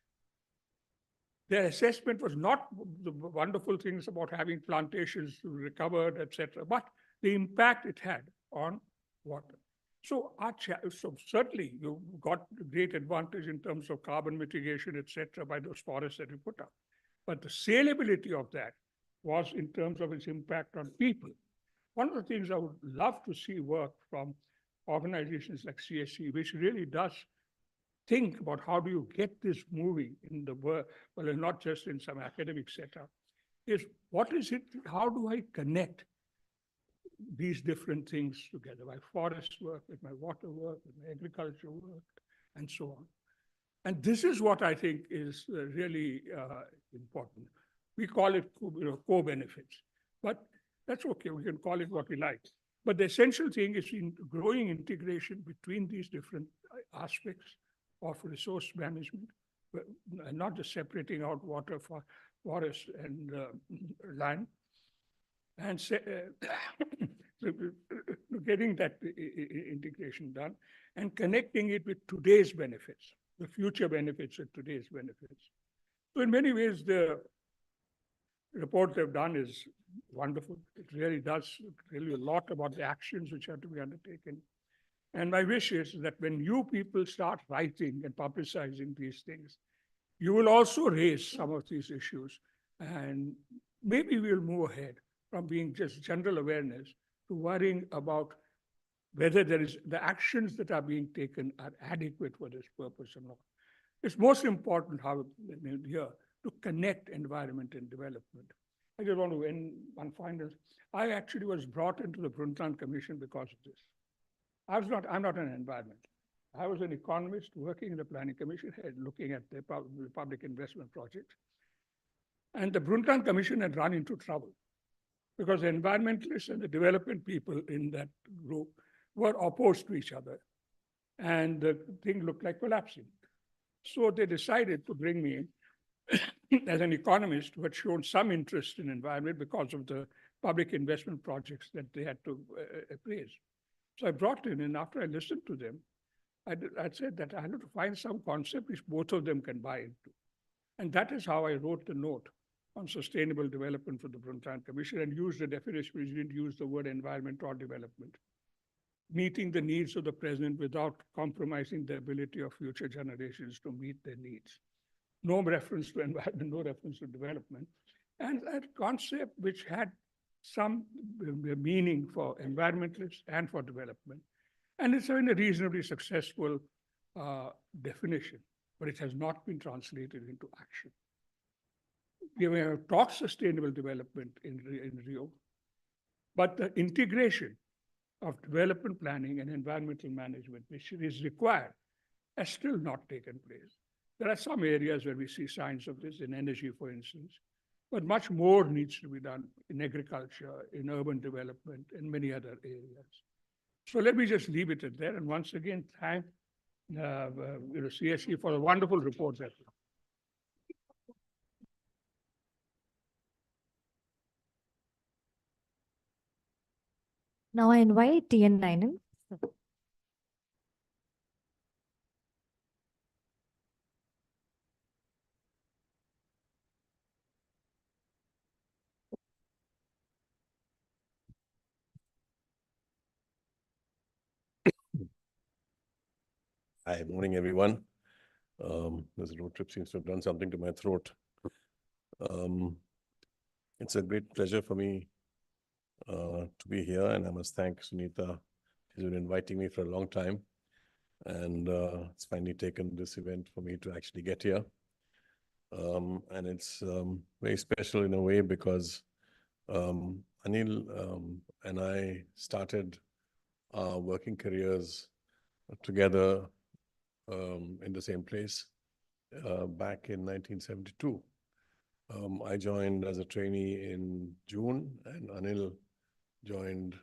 Their assessment was not the wonderful things about having plantations recovered, etc., but the impact it had on water. So certainly you got great advantage in terms of carbon mitigation, etc., by those forests that we put up. But the saleability of that was in terms of its impact on people. One of the things I would love to see work from organizations like CSC, which really does think about how do you get this moving in the world, well, not just in some academic setup, is what is it, how do I connect these different things together, my forest work, with my water work, with my agriculture work, and so on. And this is what I think is really important. We call it co-benefits, but that's okay. We can call it what we like. But the essential thing is in growing integration between these different aspects of resource management, not just separating out water for forest and land, and getting that integration done and connecting it with today's benefits, the future benefits of today's benefits. So in many ways, the report they've done is wonderful. It really does tell you a lot about the actions which have to be undertaken. And my wish is that when you people start writing and publicizing these things, you will also raise some of these issues, and maybe we'll move ahead from being just general awareness to worrying about whether the actions that are being taken are adequate for this purpose or not. It's most important here to connect environment and development. I just want to end one final. I actually was brought into the Brundtland Commission because of this. I'm not an environmentalist. I was an economist working in the Planning Commission, looking at the public investment projects. And the Brundtland Commission had run into trouble because the environmentalists and the development people in that group were opposed to each other. And the thing looked like collapsing. So they decided to bring me in as an economist who had shown some interest in environment because of the public investment projects that they had to appraise. So I brought in, and after I listened to them, I said that I had to find some concept which both of them can buy into. And that is how I wrote the note on sustainable development for the Brundtland Commission and used the definition, which didn't use the word environment or development. Meeting the needs of the present without compromising the ability of future generations to meet their needs. No reference to environment, no reference to development. And that concept which had some meaning for environmentalists and for development. And it's a reasonably successful definition, but it has not been translated into action. We have talked sustainable development in Rio, but the integration of development planning and environmental management, which is required, has still not taken place. There are some areas where we see signs of this, in energy, for instance, but much more needs to be done in agriculture, in urban development, and many other areas. So let me just leave it at that. And once again, thank CSC for the wonderful report that. Now I invite TN Anil. Hi, morning, everyone. This road trip seems to have done something to my throat. It's a great pleasure for me to be here, and I must thank Sunita. She's been inviting me for a long time, and it's finally taken this event for me to actually get here. And it's very special in a way because Anil and I started our working careers together in the same place back in 1972. I joined as a trainee in June, and Anil joined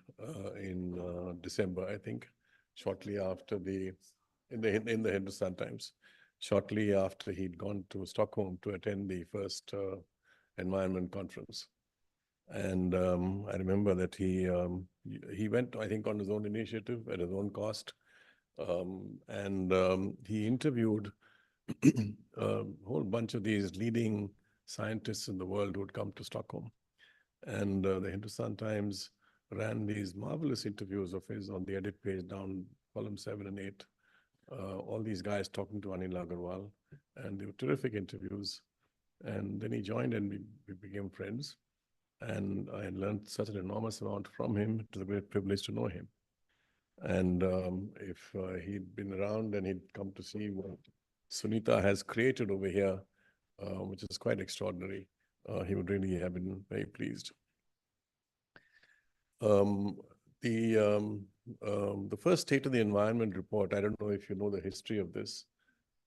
in December, I think, shortly after in the Hindustan Times, shortly after he'd gone to Stockholm to attend the first environment conference. And I remember that he went, I think, on his own initiative at his own cost, and he interviewed a whole bunch of these leading scientists in the world who would come to Stockholm. And the Hindustan Times ran these marvelous interviews of his on the edit page down column 7 and 8. All these guys talking to Anil Agarwal, and they were terrific interviews. And then he joined, and we became friends. And I learned such an enormous amount from him. It was a great privilege to know him. And if he'd been around and he'd come to see what Sunita has created over here, which is quite extraordinary, he would really have been very pleased. The first State of the Environment report, I don't know if you know the history of this,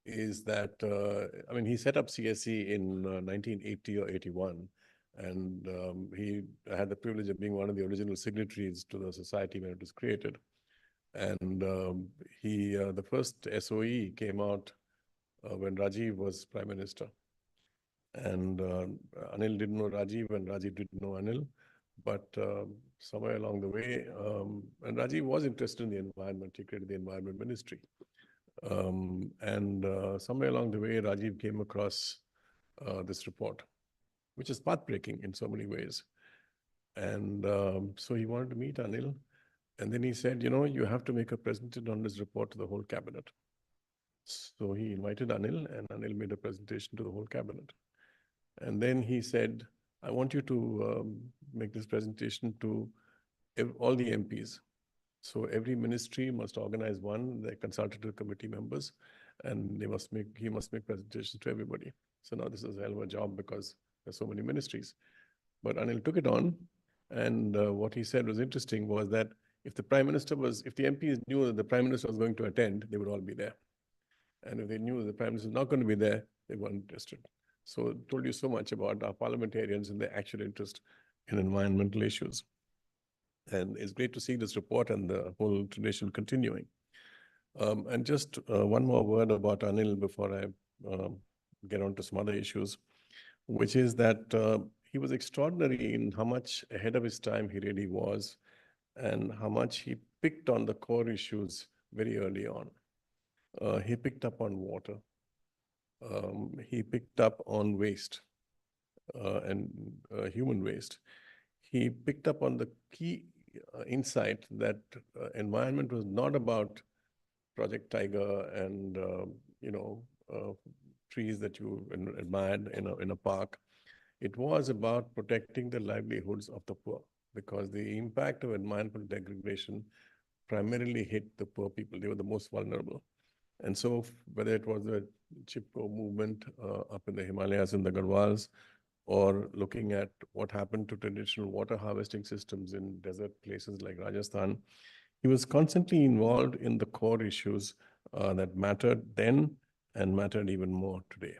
is that, I mean, he set up CSE in 1980 or 81, and he had the privilege of being one of the original signatories to the society when it was created. And the first SOE came out when Rajiv was Prime Minister. And Anil didn't know Rajiv, and Rajiv didn't know Anil. But somewhere along the way, and Rajiv was interested in the environment, he created the Environment Ministry. And somewhere along the way, Rajiv came across this report, which is path-breaking in so many ways. And so he wanted to meet Anil. And then he said, you know, you have to make a presentation on this report to the whole cabinet. So he invited Anil, and Anil made a presentation to the whole cabinet. And then he said, I want you to make this presentation to all the MPs. So every ministry must organize one, the consultative committee members, and he must make presentations to everybody. So now this is a hell of a job because there's so many ministries. But Anil took it on, and what he said was interesting was that if the MPs knew that the Prime Minister was going to attend, they would all be there. And if they knew that the Prime Minister was not going to be there, they weren't interested. So it told you so much about our parliamentarians and their actual interest in environmental issues. And it's great to see this report and the whole tradition continuing. And just one more word about Anil before I get on to some other issues, which is that he was extraordinary in how much ahead of his time he really was, and how much he picked on the core issues very early on. He picked up on water. He picked up on waste and human waste. He picked up on the key insight that environment was not about Project Tiger and trees that you admired in a park. It was about protecting the livelihoods of the poor, because the impact of environmental degradation primarily hit the poor people. They were the most vulnerable. And so whether it was the Chipko movement up in the Himalayas in the Agarwals, or looking at what happened to traditional water harvesting systems in desert places like Rajasthan, he was constantly involved in the core issues that mattered then and mattered even more today.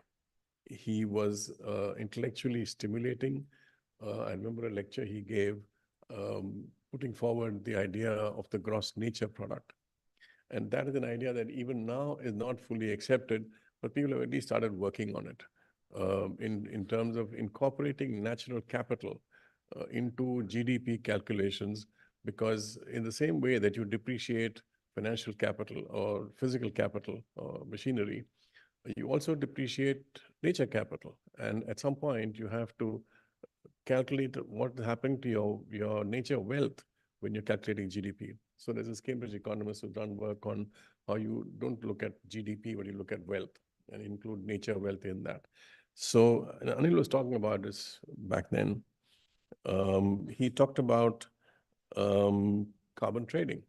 He was intellectually stimulating. I remember a lecture he gave putting forward the idea of the gross nature product. And that is an idea that even now is not fully accepted, but people have at least started working on it in terms of incorporating natural capital into GDP calculations, because in the same way that you depreciate financial capital or physical capital or machinery, you also depreciate nature capital. And at some point, you have to calculate what is happening to your nature wealth when you're calculating GDP. So there's this Cambridge economist who's done work on how you don't look at GDP, but you look at wealth and include nature wealth in that. So Anil was talking about this back then. He talked about carbon trading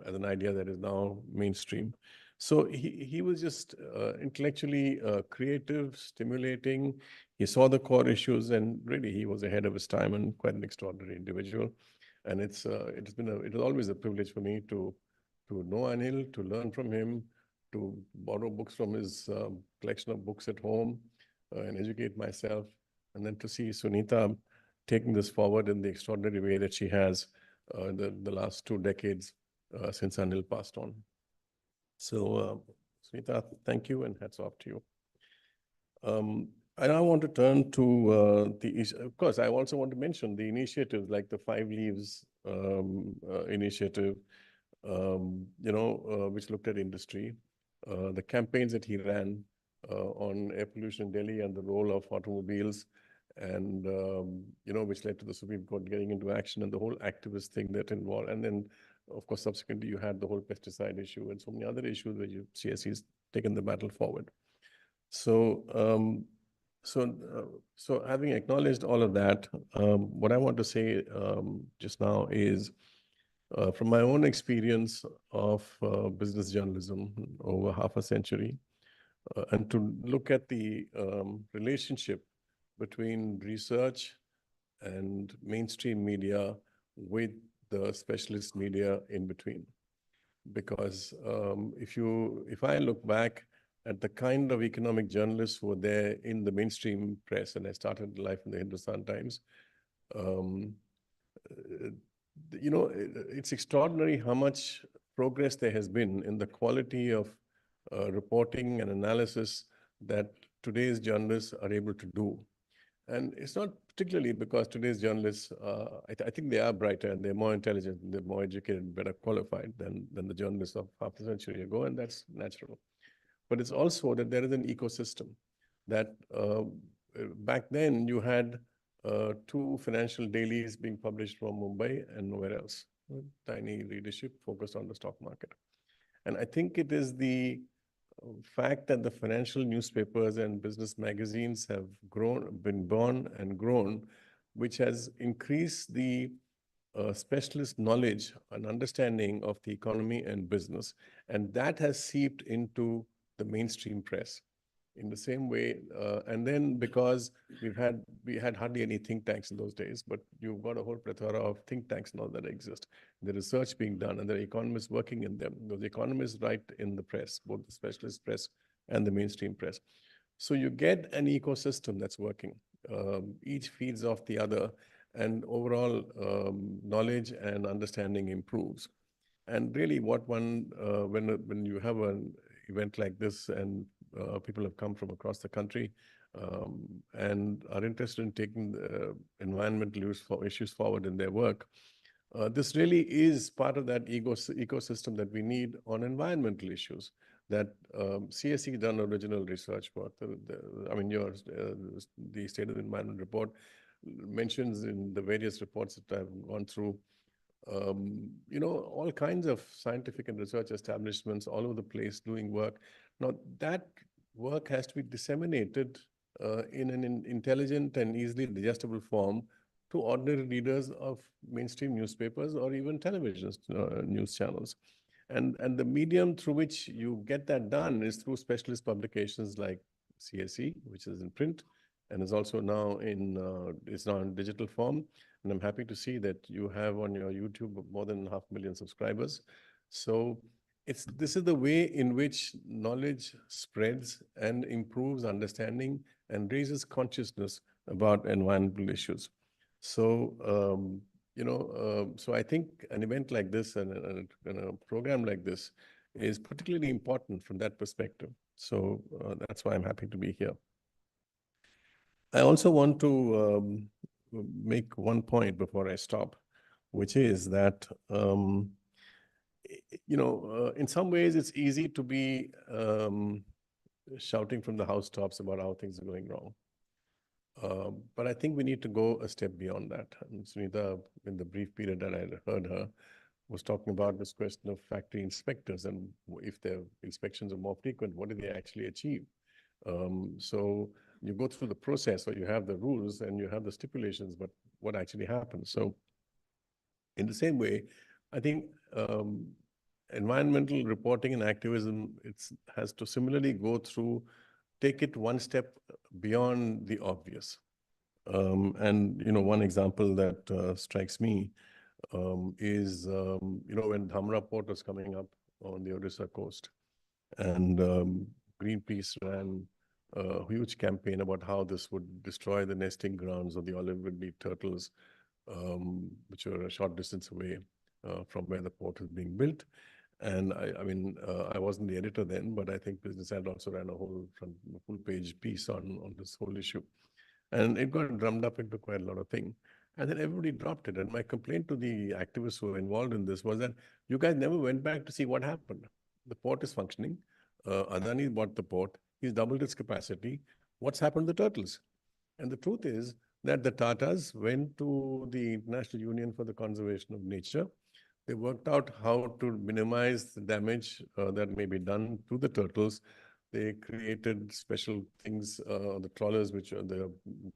as an idea that is now mainstream. So he was just intellectually creative, stimulating. He saw the core issues, and really he was ahead of his time and quite an extraordinary individual. And it was always a privilege for me to know Anil, to learn from him, to borrow books from his collection of books at home and educate myself, and then to see Sunita taking this forward in the extraordinary way that she has the last 2 decades since Anil passed on. So, Sunita, thank you and hats off to you. I now want to turn to of course, I also want to mention the initiatives like the 5 Leaves initiative, which looked at industry, the campaigns that he ran on air pollution in Delhi and the role of automobiles, and which led to the Supreme Court getting into action and the whole activist thing that involved. And then, of course, subsequently you had the whole pesticide issue and so many other issues where CSE's taken the battle forward. So, so having acknowledged all of that, what I want to say just now is, from my own experience of business journalism over half a century, and to look at the relationship between research and mainstream media with the specialist media in between. Because if I look back at the kind of economic journalists who were there in the mainstream press, and I started life in the Hindustan Times, it's extraordinary how much progress there has been in the quality of reporting and analysis that today's journalists are able to do. And it's not particularly because today's journalists, I think they are brighter and they're more intelligent, and they're more educated, better qualified than the journalists of half a century ago, and that's natural. But it's also that there is an ecosystem that back then you had 2 financial dailies being published from Mumbai and nowhere else. Tiny readership focused on the stock market. And I think it is the fact that the financial newspapers and business magazines have been born and grown, which has increased the specialist knowledge and understanding of the economy and business. And that has seeped into the mainstream press in the same way. And then because we had hardly any think tanks in those days, but you've got a whole plethora of think tanks now that exist. The research being done, and there are economists working in them. Those economists write in the press, both the specialist press and the mainstream press. So you get an ecosystem that's working. Each feeds off the other, and overall knowledge and understanding improves. And really what when you have an event like this and people have come from across the country and are interested in taking the environmental issues forward in their work, this really is part of that ecosystem that we need on environmental issues that CSE done original research work. The State of the Environment report mentions in the various reports that I've gone through, all kinds of scientific and research establishments all over the place doing work. Now, that work has to be disseminated in an intelligent and easily digestible form to ordinary readers of mainstream newspapers or even television news channels. And the medium through which you get that done is through specialist publications like CSE, which is in print, and is also now in digital form. And I'm happy to see that you have on your YouTube more than 500,000 subscribers. So this is the way in which knowledge spreads and improves understanding and raises consciousness about environmental issues. So, so I think an event like this and a program like this is particularly important from that perspective. So that's why I'm happy to be here. I also want to make one point before I stop, which is that, in some ways it's easy to be shouting from the housetops about how things are going wrong. But I think we need to go a step beyond that. And Sunita, in the brief period that I heard her, was talking about this question of factory inspectors, and if their inspections are more frequent, what do they actually achieve? So you go through the process, or you have the rules and you have the stipulations, but what actually happens? So In the same way, I think environmental reporting and activism has to similarly go through, take it one step beyond the obvious. And one example that strikes me is when Dhamra port was coming up on the Odisha coast, and Greenpeace ran a huge campaign about how this would destroy the nesting grounds of the olive woodleaf turtles, which were a short distance away from where the port is being built. And I wasn't the editor then, but I think Business Ad also ran a full page piece on this whole issue. And it got drummed up into quite a lot of things. And then everybody dropped it. And my complaint to the activists who were involved in this was that you guys never went back to see what happened. The port is functioning. Adani bought the port. He's doubled its capacity. What's happened to the turtles? And the truth is that the Tatas went to the International Union for the Conservation of Nature. They worked out how to minimize the damage that may be done to the turtles. They created special things, the trawlers, which are the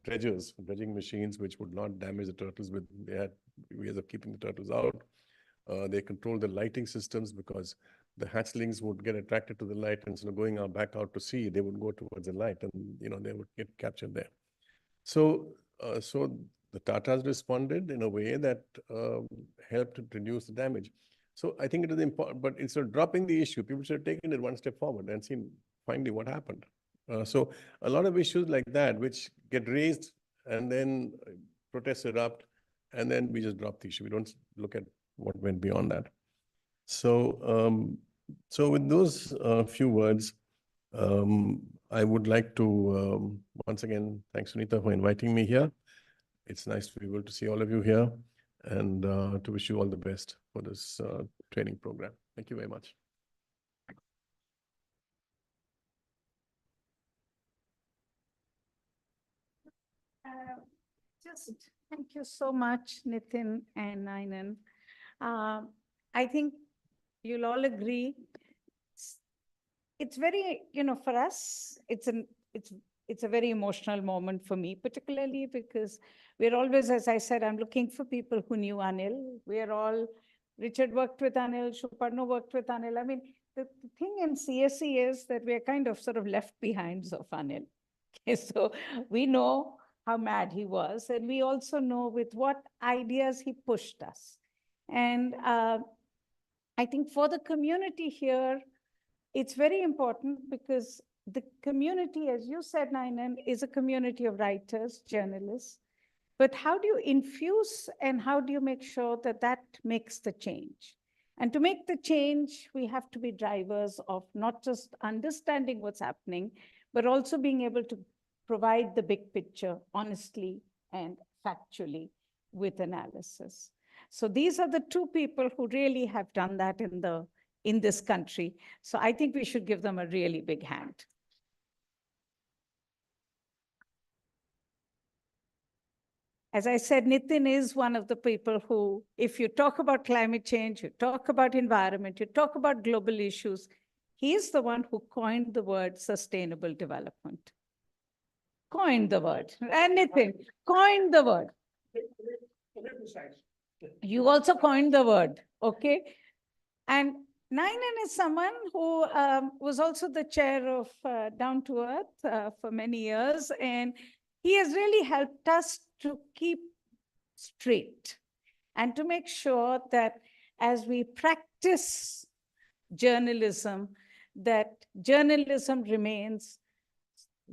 dredging machines, which would not damage the turtles. They had ways of keeping the turtles out. They controlled the lighting systems because the hatchlings would get attracted to the light, and so going back out to sea, they would go towards the light, and they would get captured there. So the Tatas responded in a way that helped to reduce the damage. So I think it is important, but instead of dropping the issue, people should have taken it one step forward and seen finally what happened. So a lot of issues like that, which get raised and then protests erupt, and then we just drop the issue. We don't look at what went beyond that. So, with those few words, I would like to once again thank Sunita for inviting me here. It's nice to be able to see all of you here, and to wish you all the best for this training program. Thank you very much. Thank you so much, Nitin and Nainan. I think you'll all agree. It's very, for us, it's a very emotional moment for me, particularly because we're always, as I said, I'm looking for people who knew Anil. Richard worked with Anil, Shuparno worked with Anil. I mean, the thing in CSE is that we're kind of sort of left behinds of Anil. Okay, so we know how mad he was, and we also know with what ideas he pushed us. And I think for the community here, it's very important because the community, as you said, Nainan, is a community of writers, journalists. But how do you infuse and how do you make sure that that makes the change? And to make the change, we have to be drivers of not just understanding what's happening, but also being able to provide the big picture honestly and factually with analysis. So these are the two people who really have done that in this country. So I think we should give them a really big hand. As I said, Nitin is one of the people who, if you talk about climate change, you talk about environment, you talk about global issues, he is the one who coined the word sustainable development. Coined the word. And Nitin, coined the word. You also coined the word, okay? And Nainan is someone who was also the chair of Down to Earth for many years, and he has really helped us to keep straight and to make sure that as we practice journalism, that journalism remains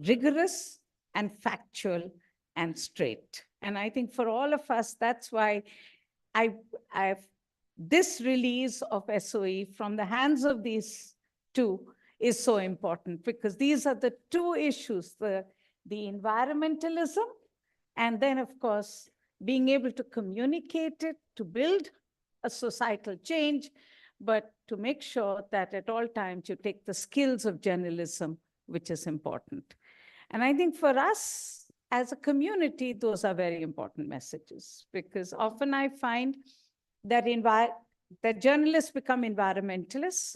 rigorous and factual and straight. And I think for all of us, that's why this release of SOE from the hands of these two is so important, because these are the two issues, the environmentalism, and then, of course, being able to communicate it, to build a societal change, but to make sure that at all times you take the skills of journalism, which is important. And I think for us as a community, those are very important messages, because often I find that journalists become environmentalists.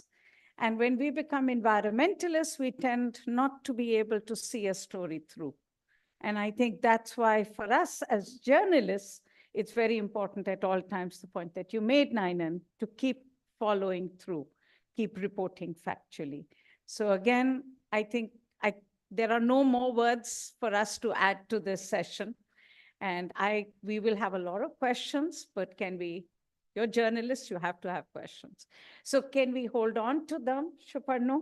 And when we become environmentalists, we tend not to be able to see a story through. And I think that's why for us as journalists, it's very important at all times, the point that you made, Nainan, to keep following through, keep reporting factually. So again, I think there are no more words for us to add to this session. And we will have a lot of questions, but you're journalists, you have to have questions. So can we hold on to them, Shuparno,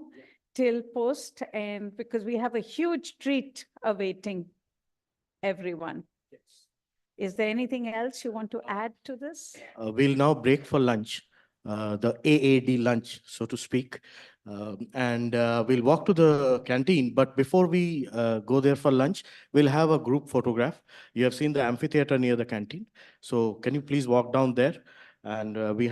till post? And because we have a huge treat awaiting everyone. Yes. Is there anything else you want to add to this? We'll now break for lunch, the AAD lunch, so to speak. And we'll walk to the canteen. But before we go there for lunch, we'll have a group photograph. You have seen the amphitheater near the canteen. So can you please walk down there? And we